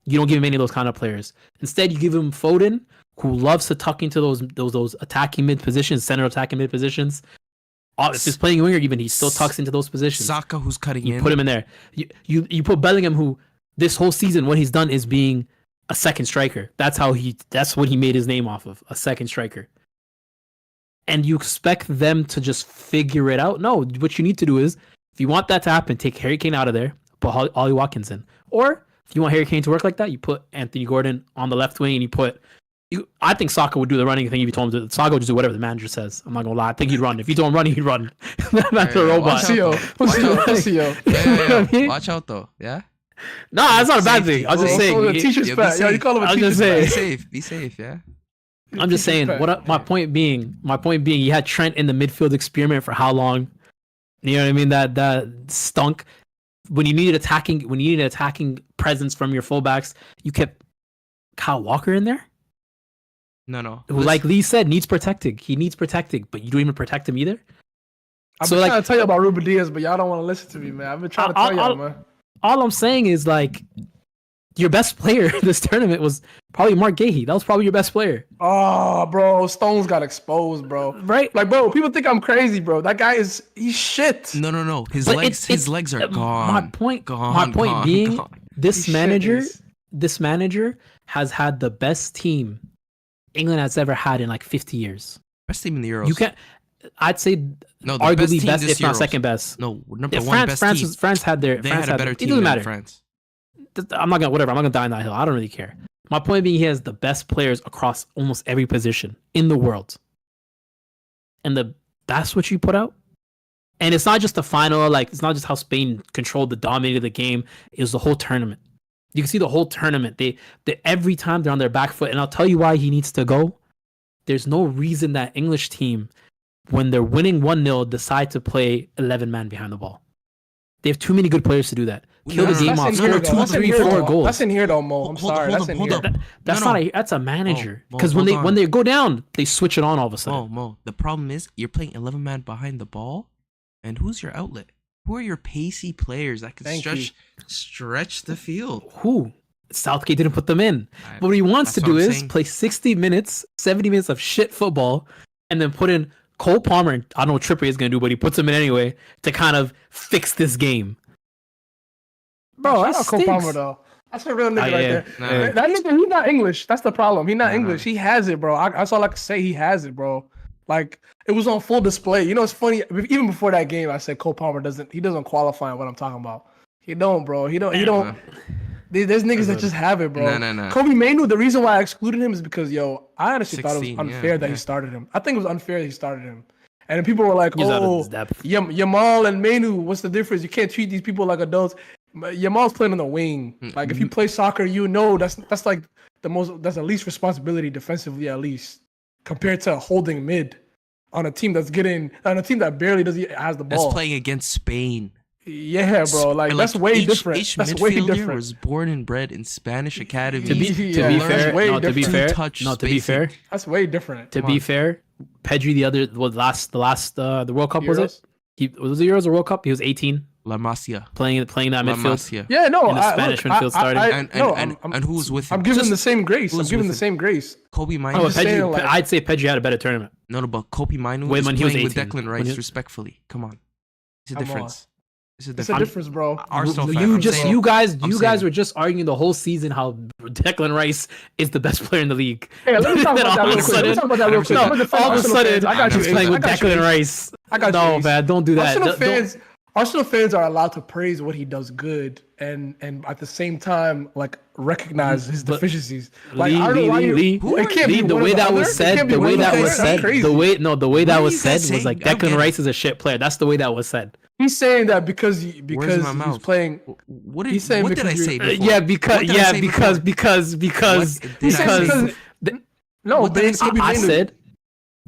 You don't give him any of those kind of players. Instead, you give him Foden, who loves to tuck into those attacking mid positions, center attacking mid positions. If he's playing winger, even he still tucks into those positions. Saka, who's cutting You in. put him in there. You put Bellingham, who this whole season what he's done is being a second striker. That's what he made his name off of, a second striker. And you expect them to just figure it out? No, what you need to do is, if you want that to happen, take Harry Kane out of there, put Ollie Watkins in. Or if you want Harry Kane to work like that, you put Anthony Gordon on the left wing, and I think Saka would do the running thing if you told him to. Saka would just do whatever the manager says. I'm not gonna lie. I think he'd run. If you told him run, he'd run. That's a robot. Watch out though. Yeah. No, that's not a bad thing. I was just saying. Teacher's pet. Yo, you call him a I was teacher's just pet. saying. Be safe. Yeah. I'm just saying. My point being, you had Trent in the midfield experiment for how long? You know what I mean? That stunk. When you needed attacking presence from your fullbacks, you kept Kyle Walker in there. No. Who, like Lee said, needs protecting. He needs protecting, but you don't even protect him either. I've been trying to tell you about Ruben Diaz, but y'all don't want to listen to me, man. I've been trying to tell y'all, man. All I'm saying is, like, your best player this tournament was probably Mark Gahey. That was probably your best player. Oh, bro, Stones got exposed, bro. Right? Like, bro, people think I'm crazy, bro. That guy he's shit. No. His But legs are gone. My point being, this manager has had the best team England has ever had in like 50 years. Best team in the Euros. You can't. I'd say no, arguably best, this if not Euros. second best. No, number Yeah, one best team. France had their. They France had a better it team doesn't than matter. France. I'm not gonna die on that hill. I don't really care. My point being, he has the best players across almost every position in the world, and that's what you put out. And it's not just the final. Like, it's not just how Spain controlled dominated the game. It was the whole tournament. You can see the whole tournament. They every time they're on their back foot, and I'll tell you why he needs to go. There's no reason that English team, when they're winning 1-0, decide to play 11 man behind the ball. They have too many good players to do that. Kill the game off, score 2, 3, 4 goals. That's in here though, Mo. I'm sorry. That's in here. That's a manager. Because when they go down, they switch it on all of a sudden. Mo, the problem is you're playing 11 man behind the ball, and who's your outlet? Who are your pacey players that can stretch the field? Who? Southgate didn't put them in. But what he wants to do is play 60 minutes, 70 minutes of shit football, and then put in Cole Palmer. I don't know what Trippier is going to do, but he puts him in anyway to kind of fix this game. Bro, that's Cole Palmer, though. That's a real nigga right there. That nigga, he's not English. That's the problem. He's not English. He has it, bro. That's all I can say. He has it, bro. Like, it was on full display. You know, it's funny. Even before that game, I said Cole Palmer doesn't qualify in what I'm talking about. He don't, bro. He don't. There's niggas that just have it, bro. No. Kobe Mainoo, the reason why I excluded him is because, I honestly thought it was unfair that he started him. I think it was unfair that he started him. And then people were like, Yamal and Mainoo, what's the difference? You can't treat these people like adults. Yamal's playing on the wing. Like, if you play soccer, that's like that's the least responsibility defensively, at least, compared to holding mid on a team that barely has the ball. That's playing against Spain. Yeah, bro. Like that's way different. Each that's way different. Was born and bred in Spanish academy. To be fair, that's way different. To be fair, Pedri the World Cup, was it? Was the Euros or World Cup? He was 18. La Masia playing that midfield. Yeah, no, in the Spanish midfield starting. And who was with him? I'm giving him the same grace. Kobe Mainoo. I'd say Pedri had a better tournament. No, but Kobe Mainoo was playing with Declan Rice. Respectfully, come on, it's a difference. It's a difference, bro. You guys were just arguing the whole season how Declan Rice is the best player in the league. Hey, let me talk about that real quick. All of a sudden, I got you playing with Declan Rice. No, man, don't do that. Arsenal fans are allowed to praise what he does good and at the same time like recognize his deficiencies. Like I don't know why the way that was said was like Declan Rice is a shit player. That's the way that was said. He's saying that because he's playing. What did I say before? I said.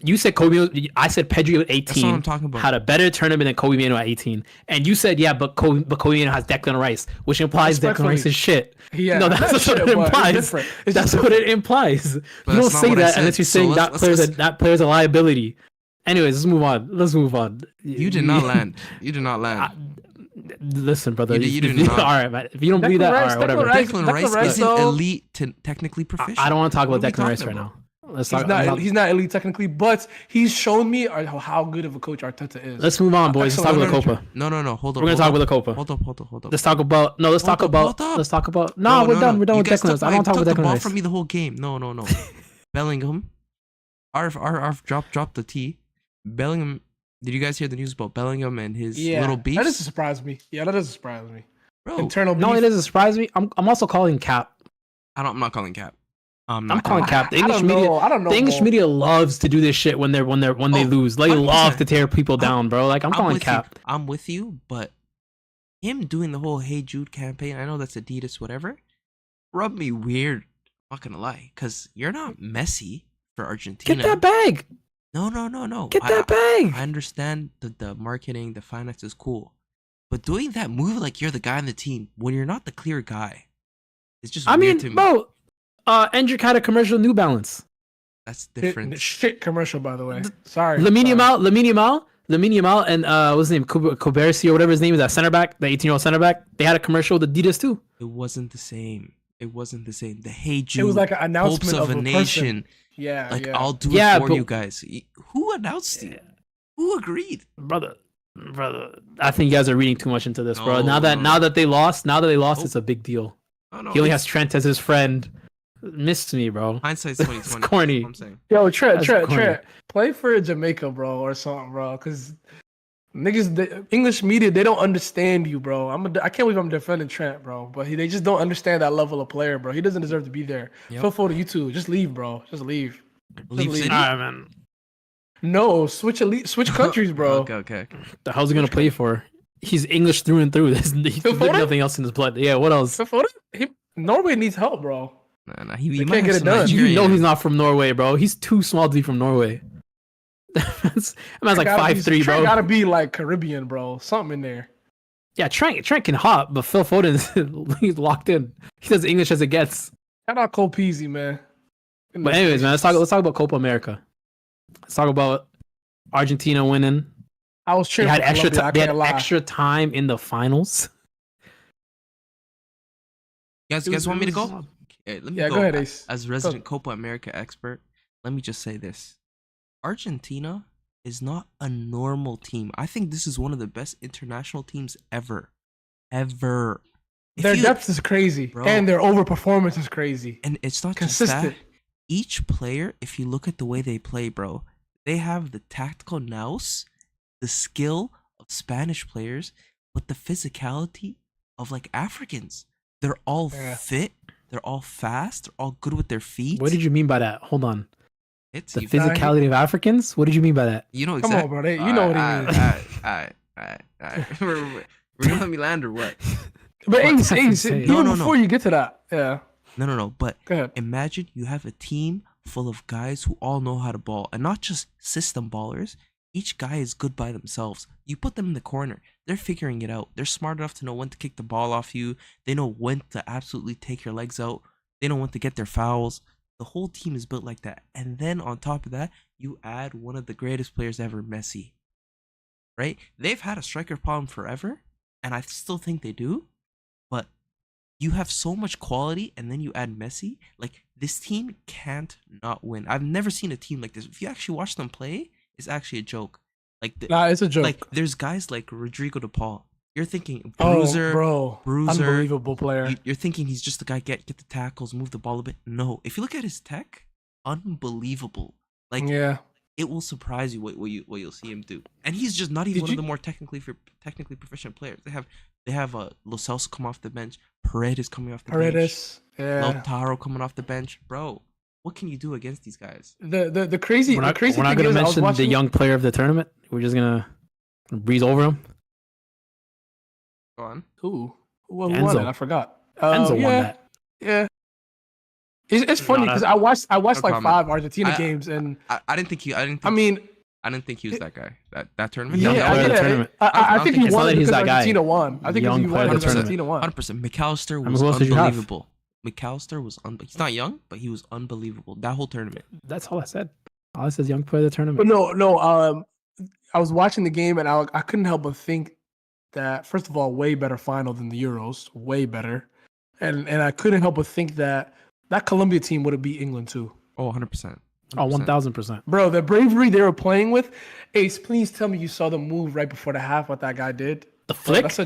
You said Kobe. I said Pedri at 18. That's what I'm talking about. Had a better tournament than Kobe Mainoo at 18. And you said, but Kobe Mainoo has Declan Rice, which implies Declan Rice is shit. Yeah, no, that's what it implies. That's what it implies. You don't say that unless you're saying that player's a liability. Anyways, let's move on. You did not land. Listen, brother. You did not. All right, man. If you don't believe that, all right, whatever. Declan Rice isn't elite to technically proficient. I don't want to talk about Declan Rice right now. He's not elite technically, but he's shown me how good of a coach Arteta is. Let's move on, boys. Let's talk about the Copa. No. Hold on. We're gonna talk about the Copa. Hold up. Let's talk about. No, let's talk about. No, we're done. We're done with Declan Rice. I don't want to talk about Declan Rice. You took the ball from me the whole game. No. Bellingham. Arf dropped the T. Bellingham. Did you guys hear the news about Bellingham and his little beef? That doesn't surprise me. Yeah, that doesn't surprise me. Bro, internal beef. No, it doesn't surprise me. I'm also calling cap. I'm not calling cap. I'm calling cap. The English media loves to do this shit when they lose. They love to tear people down, bro. Like I'm calling cap. I'm with you, but him doing the whole "Hey Jude" campaign, I know that's Adidas, whatever, rubbed me weird. I'm not gonna lie, because you're not Messi for Argentina. Get that bag. No. Get that bag. I understand the marketing, the finance is cool, but doing that move like you're the guy on the team when you're not the clear guy, it's just weird to me. Bro. Endrick had a commercial New Balance. That's different. Shit commercial, by the way. Sorry. Lamine Yamal, and what's his name? Kobersi or whatever his name is, that center back, the 18-year-old center back. They had a commercial with Adidas too. It wasn't the same. The Hey Jude. It was like an announcement of a nation. Person. Yeah. I'll do it for you guys. Who announced it? Who agreed? Brother. I think you guys are reading too much into this, bro. Now that they lost, it's a big deal. He only has Trent as his friend. Missed me, bro. Hindsight's 2020. It's corny. I'm saying. Yo, Trent, play for Jamaica, bro, or something, bro. Cause niggas, the English media, they don't understand you, bro. I can't believe I'm defending Trent, bro. But they just don't understand that level of player, bro. He doesn't deserve to be there. Yep. Feel for you too. Just leave, bro. Just leave. Leave City? All right, man. No, switch countries, bro. Okay. The hell's he gonna play for? He's English through and through. There's nothing else in his blood. Yeah, what else? Phil Foden? Norway needs help, bro. Nah, he They might can't have get it some done. You know Nigerian- he's not from Norway, bro. He's too small to be from Norway. Man's like 5'3", bro. Gotta be like Caribbean, bro. Something in there. Yeah, Trent can hop, but Phil Foden, he's locked in. He says English as it gets. Shout out Cole Peasy, man. But anyways, man, let's talk about Copa America. Let's talk about Argentina winning. I was They cheering had for extra Colombia, I they had can't lie. extra time in the finals. You guys want me to go? was- Okay, let me Yeah, go ahead, Ace. As resident Copa America expert, let me just say this. Argentina is not a normal team. I think this is one of the best international teams ever. Ever. If Their you- depth is crazy, Bro. and their overperformance is crazy. And it's not Consistent. just that. Each player, if you look at the way they play, bro, they have the tactical nous, the skill of Spanish players, but the physicality of like Africans. They're all Yeah. fit. They're all fast. They're all good with their feet. What did you mean by that? Hold on. It's The you, physicality of Africans? What did you mean by that? you know Come exactly. on, bro. You know what he means. Alright. We're gonna let me land or what? But What? Ace, That's insane. even No. before you get to that, yeah, No. But go ahead. imagine you have a team full of guys who all know how to ball, and not just system ballers. Each guy is good by themselves. You put them in the corner, they're figuring it out. They're smart enough to know when to kick the ball off you. They know when to absolutely take your legs out. They know when to get their fouls. The whole team is built like that. And then on top of that, you add one of the greatest players ever, Messi. Right? They've had a striker problem forever, and I still think they do. But you have so much quality, and then you add Messi. Like, this team can't not win. I've never seen a team like this. If you actually watch them play, it's actually a joke. Like, Nah, it's a joke. like there's guys like Rodrigo de Paul. You're thinking bruiser, bro, bruiser. unbelievable player. You're thinking he's just the guy get the tackles, move the ball a bit. No, if you look at his tech, unbelievable. Like, Yeah, it will surprise you what you'll see him do. And he's just not even Did one you- of the more technically proficient players. They have Lo Celso come off the bench. Paredes coming off the bench. Paredes. Yeah. Lautaro coming off the bench. Bro, what can you do against these guys? The crazy We're not thing gonna is, I was mention the watching. young player of the tournament. We're just gonna breeze over him. Go on. Who won Enzo. it? I forgot. Enzo won yeah, that. Yeah. It's funny No, because I watched no like comment. 5 Argentina I- games, and I didn't think he. I didn't I think. mean, I didn't think he was that guy. That tournament. Young yeah, player of the yeah. tournament. I I think think he it's not won that he's because that guy. Argentina won. I think Young he player won of the because tournament. Argentina won. 100%. McAllister mean, was who else did you have? unbelievable. McAllister was he's not young, but he was unbelievable. That whole tournament. That's all I said. All I said is young player of the tournament. But no. I was watching the game and I couldn't help but think that first of all, way better final than the Euros, way better, and I couldn't help but think that Colombia team would have beat England too. Oh, 100%. Oh, 1000%. Bro, the bravery they were playing with. Ace, please tell me you saw the move right before the half. What that guy did? The flick. That's a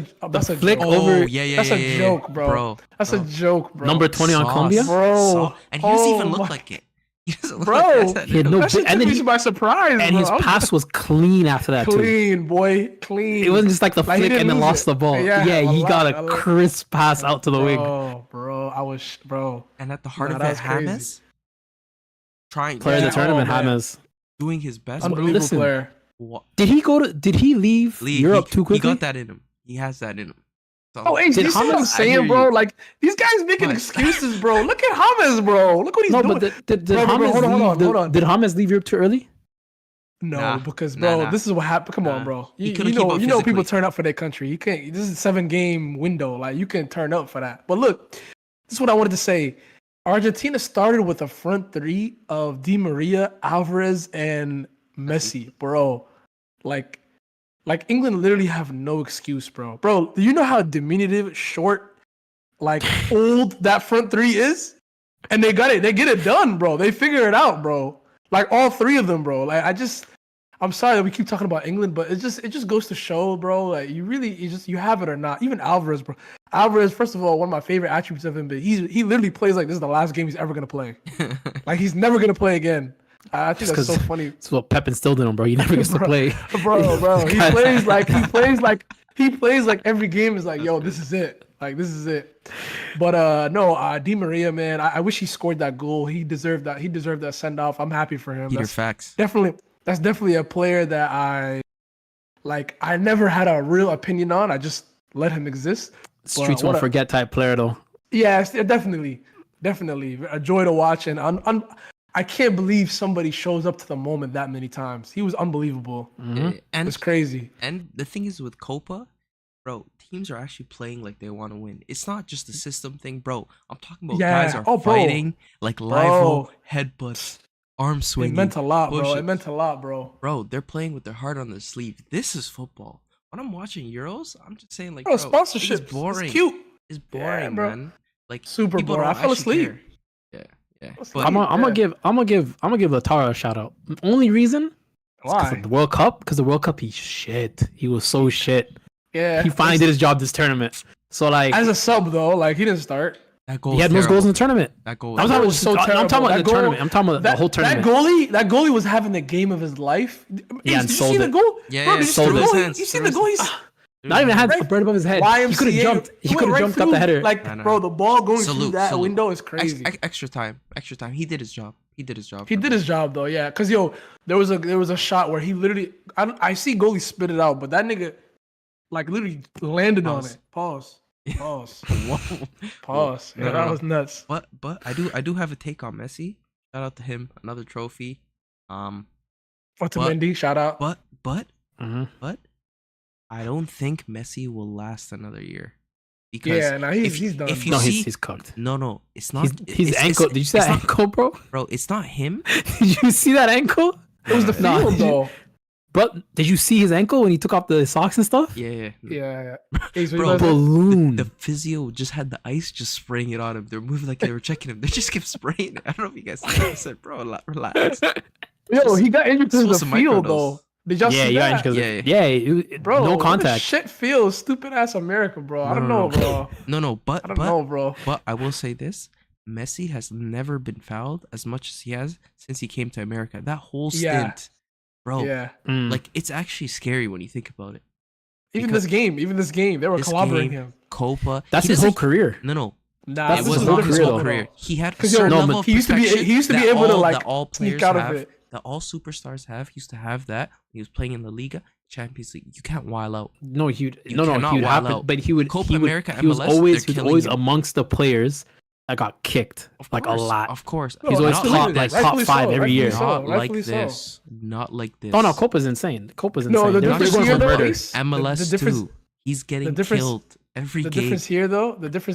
flick joke. over- Oh, yeah. That's a joke, bro. That's a joke, bro. Number 20 on Sauce. Colombia. Bro. And he doesn't even Oh look my- like it. He doesn't look Bro. like that. He had no That shit and took then me he, by surprise, and bro. his I was pass was clean after that too. clean, boy, clean. It wasn't just like the Like, he flick and didn't then lose lost it. the ball. Yeah, Yeah, he a got lot, a a lot. crisp pass out to the wing. Bro, I was, bro. And at the heart Nah, of it, that's crazy. James trying Player of Yeah, the tournament, man. James. doing his best. Unbelievable listen. player. Did he leave Europe too quickly? He got that in him. He has that in him. So, Oh, Ace, Did you see what I'm James- I hear saying, bro? you. Like, these guys making What? excuses, bro. Look at James, bro. Look what he's No, doing. but did Bro, James hold on, leave? hold on. Did James leave Europe too early? No, Nah. because bro, Nah. this is what happened. Come on, Nah. bro. He You couldn't keep know, up you know, people physically. turn up for their country. You can't. This is a 7-game window. Like, you can turn up for that. But look, this is what I wanted to say. Argentina started with a front three of Di Maria, Alvarez, and Messi, bro. Like England literally have no excuse, bro. Bro, do you know how diminutive, short, like old that front three is? And they got it. They get it done, bro. They figure it out, bro. Like all 3 of them, bro. Like I'm sorry that we keep talking about England, but it just goes to show, bro. Like you have it or not. Even Alvarez, bro. Alvarez, first of all, one of my favorite attributes of him, but he literally plays like this is the last game he's ever gonna play. Like he's never gonna play again. I think that's so funny. That's what Pep instilled in him, bro. He never gets to play. Bro. He plays like every game is like, yo, this is it. Like this is it. But no, Di Maria, man, I wish he scored that goal. He deserved that. He deserved that send off. I'm happy for him. Peter That's facts. definitely a player that I never had a real opinion on. I just let him exist. Streets what won't a- forget type player though. Yes, yeah, definitely, definitely a joy to watch, and I can't believe somebody shows up to the moment that many times. He was unbelievable. Mhm. And It's crazy. and the thing is with Copa, bro, teams are actually playing like they want to win. It's not just a system thing, bro. I'm talking about guys Yeah. are Oh, bro. fighting like live Bro. headbutts, arm It swinging. meant a lot, bro. It push-ups. meant a lot, bro. Bro, they're playing with their heart on their sleeve. This is football. When I'm watching Euros, I'm just saying like, Bro, bro, sponsorship. it's boring. It's cute. It's Yeah, boring, bro. man. Like Super people boring. don't I fell actually asleep. care. Yeah, yeah. Let's But leave. I'm gonna give Latara a shout out. Only reason because Why? of the World Cup. Because the World Cup, he's shit. He was so shit. Yeah. He finally did his job this tournament. So like, As a sub though, like he didn't start. that goal he was had most goals in terrible. the tournament. That goal I'm was talking, was so I'm talking terrible. about That the goal- tournament. I'm talking about the whole tournament. That goalie was having the game of his life. Yeah, Did and you sold see the it. goal? Yeah, Bro, yeah, did you see sold the it. goal? Through his hands, You see through the his goal? hands. Not even had Right. a bird above his head. He could have YMCA jumped. He went could have right jumped up the through, header. Like, Nah. bro, the ball going through Salute, that salute. window is crazy. Extra time. Extra time. He did his job. He did his job. He did his job though, yeah. Cause there was a shot where he literally, I see goalie spit it out, but that nigga, like literally landed on Pause. it. Pause. Pause. Whoa. Pause. No, Yeah, no, that no. was nuts. But I do have a take on Messi. Shout out to him. Another trophy. Otamendi, shout out. But Mhm. I don't think Messi will last another year. Because Yeah, nah, he's done. if you No, see, he's cooked. no, it's not. His ankle. Did you see that not- ankle, bro? bro? It's not him. Did you see that ankle? It was the Nah, field did you- though. Bro, did you see his ankle when he took off the socks and stuff? Yeah. Yeah. Ace, what Bro, you gonna say? Balloon. The physio just had the ice just spraying it on him. They're moving like they were checking him. They just kept spraying it. I don't know if you guys see that. I said, bro, relax. Yo, he got injured because of Supposed the to field microdose. though. Did y'all Yeah, see you got that? injured 'cause Yeah, of- yeah, Bro, no what a contact. shit field, stupid ass America, bro. I don't No, know, bro. No, but I don't know, bro. But I will say this: Messi has never been fouled as much as he has since he came to America. That whole Yeah. stint, bro. Yeah. Mm. Like it's actually scary when you think about it. Even Because this game, they were this clobbering game- him. Copa. That's he his whole doesn't- career. No. Nah, That's It his was whole not his career, whole though. career. He had a 'Cause certain no, level but of he used to be protection he used to be that able to all- like that all sneak players out have, of it. that all superstars have. He used to have that. He was playing in the Liga, Champions League. You can't wild out. No, You he cannot would wild happen, out. but he would. Copa he would, America, he was MLS, they're always killing him. amongst the players that got kicked Of like course, a lot. Of course. No, He's always not absolutely. top like like this. top Rightfully five so, every year. rightfully so. Not like rightfully so. this. Not like this. Oh no, Copa's insane. Copa's insane. No, the They're difference going here for though, murder. Ace, MLS the difference, too. He's getting difference- killed every the game. difference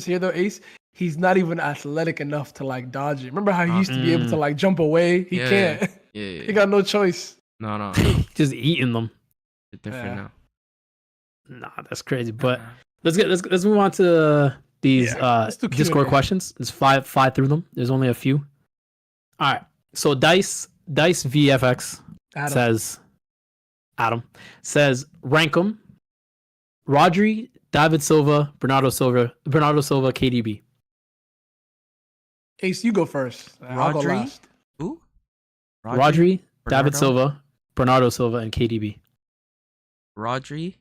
here though, Ace, he's not even athletic enough to like dodge it. Remember how he used to be able to like jump away? He Yeah, can't. Yeah. He got no choice. No. Just eating them. It's different Yeah. now. Nah, that's crazy. But let's move on to these let's do Discord Q&A. questions. There's five through them. There's only a few. All right. So Dice VFX Adam. says rank them: Rodri, David Silva, Bernardo Silva, KDB. Ace, you go first. I'll go Rodri? last. Who? Rodri, David Bernardo? Silva, Bernardo Silva, and KDB. Rodri,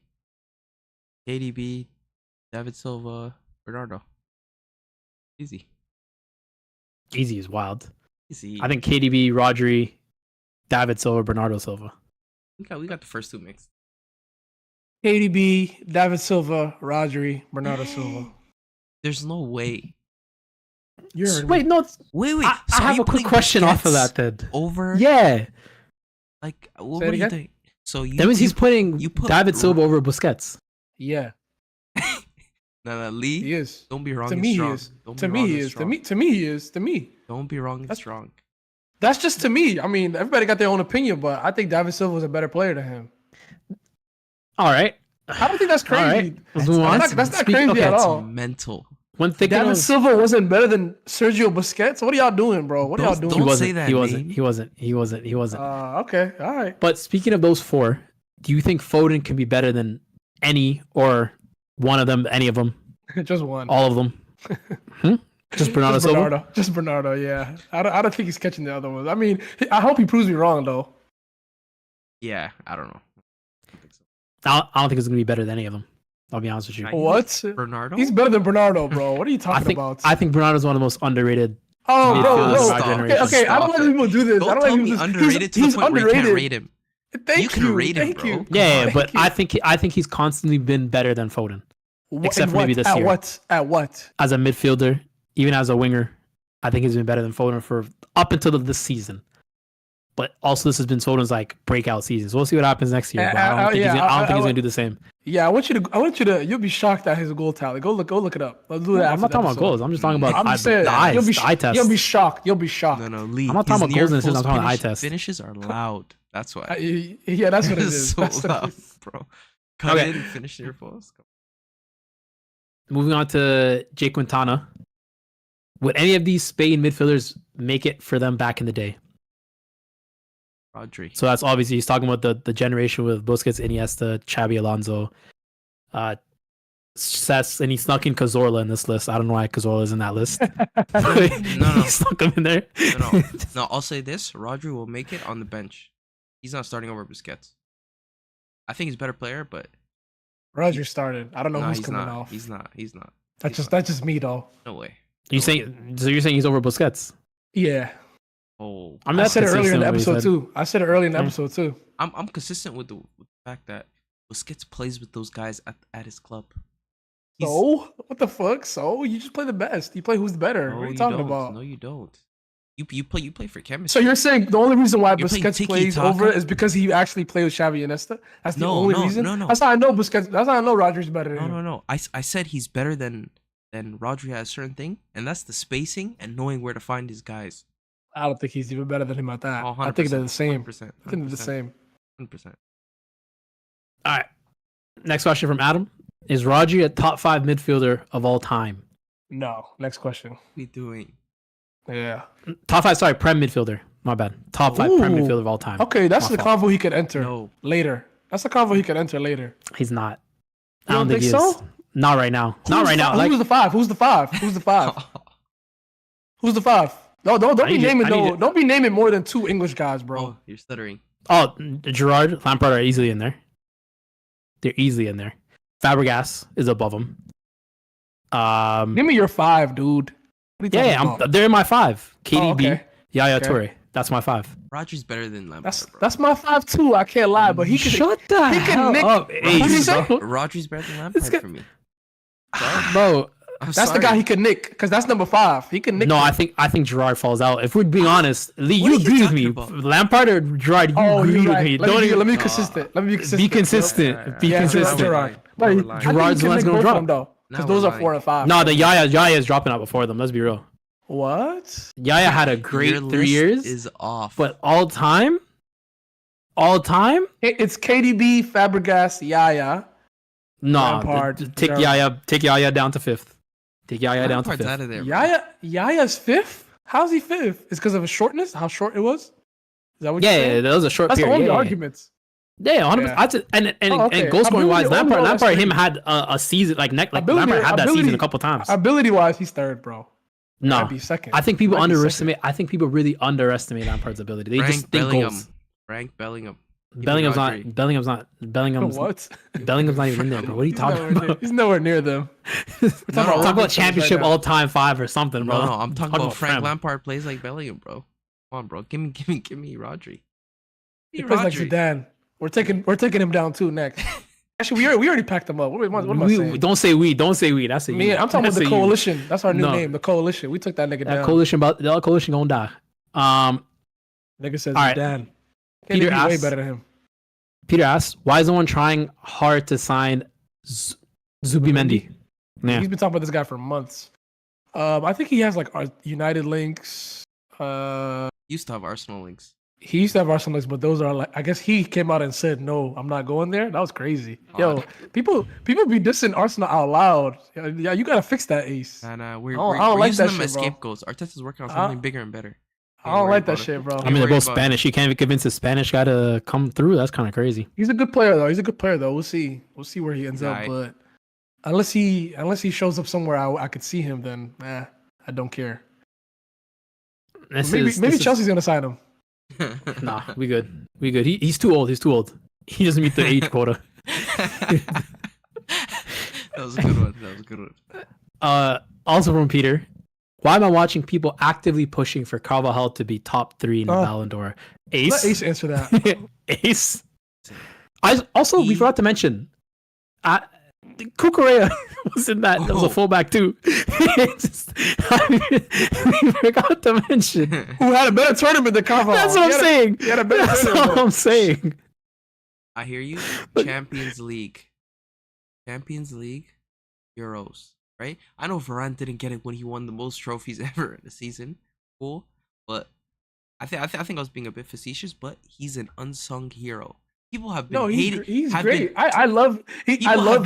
KDB, David Silva, Bernardo. Easy. Easy is wild. Easy. I think KDB, Rodri, David Silva, Bernardo Silva. we got the first two mixed. KDB, David Silva, Rodri, Bernardo Silva. There's no way. You heard me. Wait, no. Wait. I so have you a quick putting question off of Busquets that then. Over? Yeah. Like, Say what it are you again? doing? So you. That means he's putting you put David Silva over Busquets. Yeah, No, Lee. he is. Don't be wrong. To and me, he strong. is. Don't To be me, wrong he and is. To strong. me, he is. To me. Don't be wrong and That's- strong. That's just to me. I mean, everybody got their own opinion, but I think David Silva was a better player than him. All right. I don't think that's crazy. All right. Let's move on. That's not Speak- crazy okay, at That's all. mental. When thinking David of, Silva wasn't better than Sergio Busquets. What are y'all doing, bro? What are y'all Don't- doing? he don't wasn't. say that He wasn't. name. He wasn't. Okay, all right. But speaking of those four, do you think Foden can be better than any or one of them, any of them, Just one. all of them? Just Bernardo Silva? Just Bernardo. Yeah, I don't think he's catching the other ones. I mean, I hope he proves me wrong though. Yeah, I don't know. I don't think it's gonna be better than any of them. I'll be honest with you. Right. What? Bernardo? He's better than Bernardo, bro. What are you talking about? I think Bernardo's one of the most underrated. Oh, bro, midfielders no. of our Stop. generation. Okay, I don't Stop let it. people do this. I Don't don't tell let me people do this. underrated to the point where you can't rate him. Thank You can rate him, Thank bro. you. Come Yeah, Thank but you. I think he's constantly been better than Foden What- except in for maybe what? this At year. what? At what? as a midfielder even as a winger. I think he's been better than Foden for up until this season. But also, this has been Foden's like breakout season. So we'll see what happens next year. But I don't think he's gonna do the same. Yeah, I want you to. You'll be shocked at his goal tally. Go look it up. Let's do that. I'm not talking about goals. I'm just talking about I'm just saying, the eyes, the eye test. You'll be shocked. You'll be shocked. No, Lee. I'm not talking about goals and assists. I'm talking about eye test. Finishes are loud. That's why. Yeah, that's what it It's is. so That's what it loud, is. bro. Cut in, finish your post. Moving on to Jake Quintana. Would any of these Spain midfielders make it for them back in the day? Rodri. So that's obviously he's talking about the generation with Busquets, Iniesta, Xabi Alonso, Cesc, and he snuck in Cazorla in this list. I don't know why Cazorla's in that list. No. He snuck him in there. No, I'll say this: Rodri will make it on the bench. He's not starting over Busquets. I think he's a better player, but Roger started. I don't know who's he's coming not. off. He's not. That's He's just me though. no way. You're saying he's over Busquets? Yeah. Oh, I mean, I that's said it earlier in the consistent episode with what too. I said it earlier in the Yeah. episode too. I'm consistent with the fact that Busquets plays with those guys at his club. So what the fuck? So you just play the best. You play who's the better. No, What are you you talking don't. about? No, you don't. You play for So chemistry. you're saying the only reason why You're playing Busquets plays tiki-taka? over is because he actually played with Xavi and Iniesta? That's the only reason? No. That's how I know Busquets. That's how I know Rodri's better than him. No. I said he's better than Rodri at a certain thing, and that's the spacing and knowing where to find his guys. I don't think he's even better than him at that. Oh, I think they're the same. 100%. I think they're the same. 100%. All right. Next question from Adam. Is Rodri a top 5 midfielder of all time? No. Next question. What are we doing? Yeah. Top 5, sorry, Prem midfielder. My bad. Top 5 Prem Ooh. midfielder of all time. Okay, that's My the fault. convo he could enter No. later. That's the convo he could enter later. He's not. You I don't think he so? is. Not right now. Not right now. Like, Who's the five? Who's the five? Who's the five? Who's the five? No, don't I be need to- naming I need no. to- Don't be naming more than 2 English guys, bro. Oh, you're stuttering. oh, Gerard, Lampard are easily in there. They're easily in there. Fabregas is above him. Give me your 5, dude. What are you talking about? they're in my 5. KDB, okay. Yaya Okay. Toure. That's my 5. Rodri's better than Lampard, bro. That's my 5 too. I can't lie, but he could. Shut the he can hell nick- up, What did you Ace, say? bro. Rodri's better than Lampard guy- for me. Bro, I'm That's the guy he could nick because that's number 5. He can nick. no, him. I think Gerard falls out. If we're being honest, Lee, What you are you agree with me. talking about? Lampard or Gerard, you Oh, agree you're with right. me. Let me be consistent. Let me be consistent. Be consistent. Be Yeah, consistent. Gerard. Now we're But lying. Gerard's the one that's gonna drop. though, because Now those we're are 4 and 5. No, the Yaya is dropping out before them. Let's be real. What? Yaya had a great Your 3 list years, is off. but all time, It's KDB, Fabregas, Yaya. no. Lampard, Take Yaya down to 5th. Take Yaya down to Lampard's 5th. out of there. Bro. Yaya's 5th. How's he 5th? It's because of his shortness. How short it was. Is that what Yeah, you're yeah, saying? that was a short That's the period. only Yeah, arguments. yeah, 100%. Yeah. That's it. And Oh, okay. goal scoring wise, Ability- Lampard ability- him had a season like Ability- Lampard had that season ability- a couple times. Ability wise, he's 3rd, bro. No, Might be 2nd. I think people Might be underestimate. I think people really underestimate Lampard's ability. They Frank just think Bellingham. goals. Frank Bellingham. Bellingham's Rodri. not. Bellingham's not. Bellingham's. What? Bellingham's not even in there, bro. What are you talking about? He's nowhere near them. Talk No, no, about Olympic championship right now. all time 5 or something, bro. No, I'm talking about Frank Prem. Lampard plays like Bellingham, bro. Come on, bro. Give me Rodri. He Give me plays like Rodri. Zidane. We're taking him down too next. Actually, we already packed him up. What am I saying? Don't say we. Don't say we. That's a Me, you. I'm talking about That's the a you. coalition. That's our new No. name, the coalition. We took that nigga That down. coalition, the coalition gonna die. Nigga says All right. Zidane. Peter KDB way asks- better than him. Peter asks, why is no one trying hard to sign Zubimendi? Yeah. He's been talking about this guy for months. I think he has like our United links. Used to have Arsenal links. He used to have Arsenal links, but those are like I guess he came out and said, "No, I'm not going there." That was crazy. Yo, Odd. people be dissing Arsenal out loud. Yeah, you gotta fix that, Ace. And I we're don't like using that them as shit, bro. scapegoats. Arteta's working on something bigger and better. I don't like that about it. shit, bro. I mean, they're worry both about- Spanish. You can't even convince a Spanish guy to come through. That's kind of crazy. He's a good player though. We'll see. We'll see where he ends up. Right. But unless he shows up somewhere I could see him, then I don't care. Maybe Chelsea's gonna sign him. Nah, we good. We good. He's too old. He's too old. He doesn't meet the age quota. That was a good one. Also from Peter, why am I watching people actively pushing for Carvajal to be top 3 in the Oh. Ballon d'Or? Let Ace. Ace answer that. Ace. We forgot to mention. Cucurella was in that. That was a fullback too. We forgot to mention. Who had a better tournament than Carvajal? That's what I'm saying. He had a better That's tournament. all I'm saying. I hear you. But- Champions League, Euros. Right? I know Varane didn't get it when he won the most trophies ever in the season. Cool, but I think I was being a bit facetious. But he's an unsung hero. People have been No, hating. he's have great. been- I love hating. I love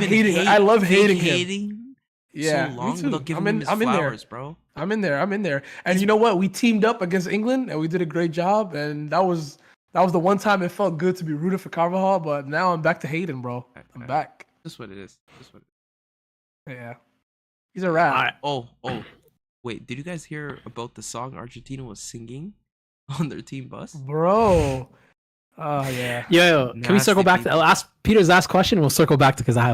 hating him. hating Yeah, so me long too. without giving I'm him in. his I'm in there. flowers, bro. I'm in there. And you know what? We teamed up against England, and we did a great job. And that was the one time it felt good to be rooted for Carvajal. But now I'm back to hating, bro. I'm back. That's what it is. Yeah, he's a rat. Oh, wait. Did you guys hear about the song Argentina was singing on their team bus? Bro. Oh yeah. Yo, can we circle back Nasty to ask Peter's last question? We'll circle back to because I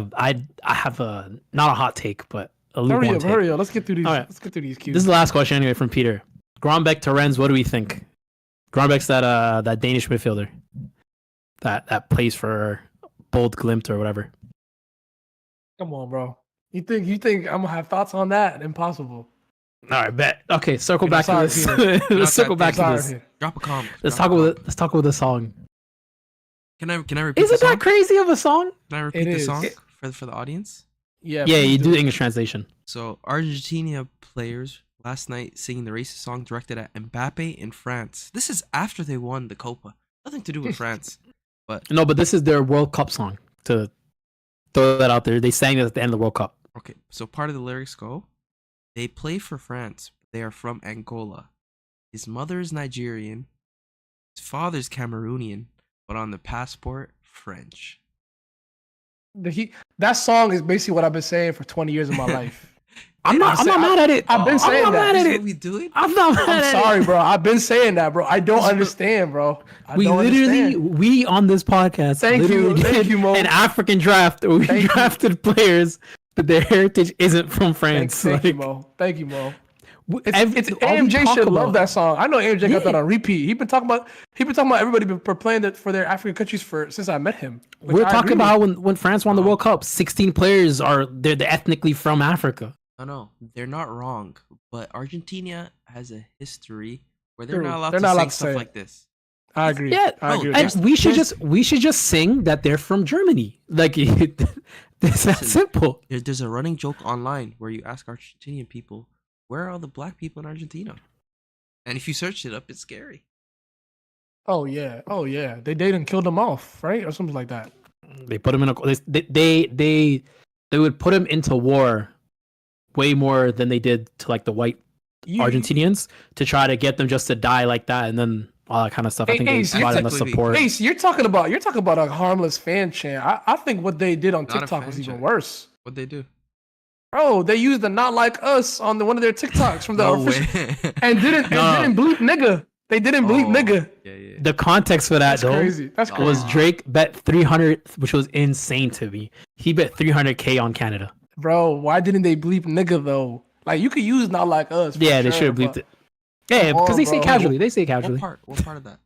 have a not a hot take, but a lukewarm take. Hurry up. Let's get through these. All right. Let's get through these cues. This is the last question anyway from Peter. Grombeck to Rennes, what do we think? Grombeck's that Danish midfielder that plays for Bold Glimt or whatever. Come on, bro. You think I'm gonna have thoughts on that? Impossible. All right, bet. Okay, circle You're back to sorry, this. Peter. Let's circle back to Sorry, this. Peter. Drop a comment. Let's talk about the song. Can I repeat Is the it song? that crazy of a song? Can I repeat It the is. song for the audience? Yeah. Yeah, please you do the English translation. So Argentina players last night singing the racist song directed at Mbappe in France. This is after they won the Copa. Nothing to do with France. No, but this is their World Cup song. To throw that out there, they sang it at the end of the World Cup. Okay, so part of the lyrics go, they play for France, but they are from Angola. His mother is Nigerian, his father's Cameroonian, but on the passport, French. That song is basically what I've been saying for 20 years of my life. I'm not mad at it. I've been saying I'm not that. mad at That's it. what we doing? I'm not mad I'm at sorry, it. bro. I've been saying that, bro. I don't understand, bro. We on this podcast Thank you. literally Thank did you, Mo. an African draft where we Thank you. drafted players that their heritage isn't from Thank France. you, Mo. Thank you, Mo. It's AMJ should love that song. I know AMJ got that on repeat. He been talking about everybody been playing that for their African countries since I met him. which We're I talking agree about with. when France won the World Cup, 16 players they're ethnically from Africa. No, they're not wrong. But Argentina has a history where they're True. not allowed They're to not sing allowed to say stuff it. like this. I agree. Yeah, I agree. there's- and we should just sing that they're from Germany. Like it's that simple. There's a running joke online where you ask Argentinian people, where are all the black people in Argentina? And if you search it up, it's scary. Oh yeah. They didn't kill them off, right, or something like that. They put him in they would put him into war way more than they did to like the white Argentinians to try to get them just to die like that and then all that kind of stuff. I think they Ace, provided them the technically- support. Ace, you're talking about a harmless fan chant. I think what they did on Not a TikTok fan was even chant. worse. What'd they do? Bro, they used the "Not Like Us" on one of their TikToks from the No official, way. and didn't bleep nigga. They didn't bleep nigga. Yeah. The context for that That's though crazy. That's crazy. was Drake bet 300, which was insane to me. He bet 300K on Canada. Bro, why didn't they bleep nigga though? Like you could use "Not Like Us." for Yeah, they sure, should have bleeped but- it. Yeah, Come because on, they say bro. casually. They say casually. What part of that?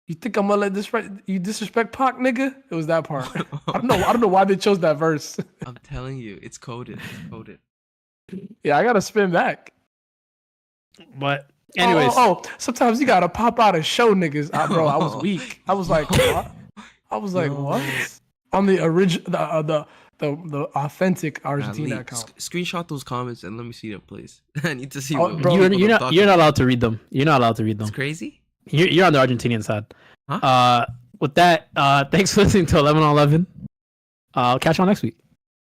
You think I'm gonna let you disrespect Pac, nigga? It was that part. I don't know why they chose that verse. I'm telling you, it's coded. It's coded. Yeah, I gotta spin back. But anyways, Sometimes you gotta pop out and show niggas. Bro, I was weak. I was like, No. what? I was like, No. what? On the original, the authentic Argentina Lee, account. screenshot those comments and let me see them, please. I need to see Oh, what bro, people you're are not talking allowed to read them. You're not allowed to read them. It's crazy. You're on the Argentinian side. Huh? With that, thanks for listening to 11 on 11. I'll catch you on next week.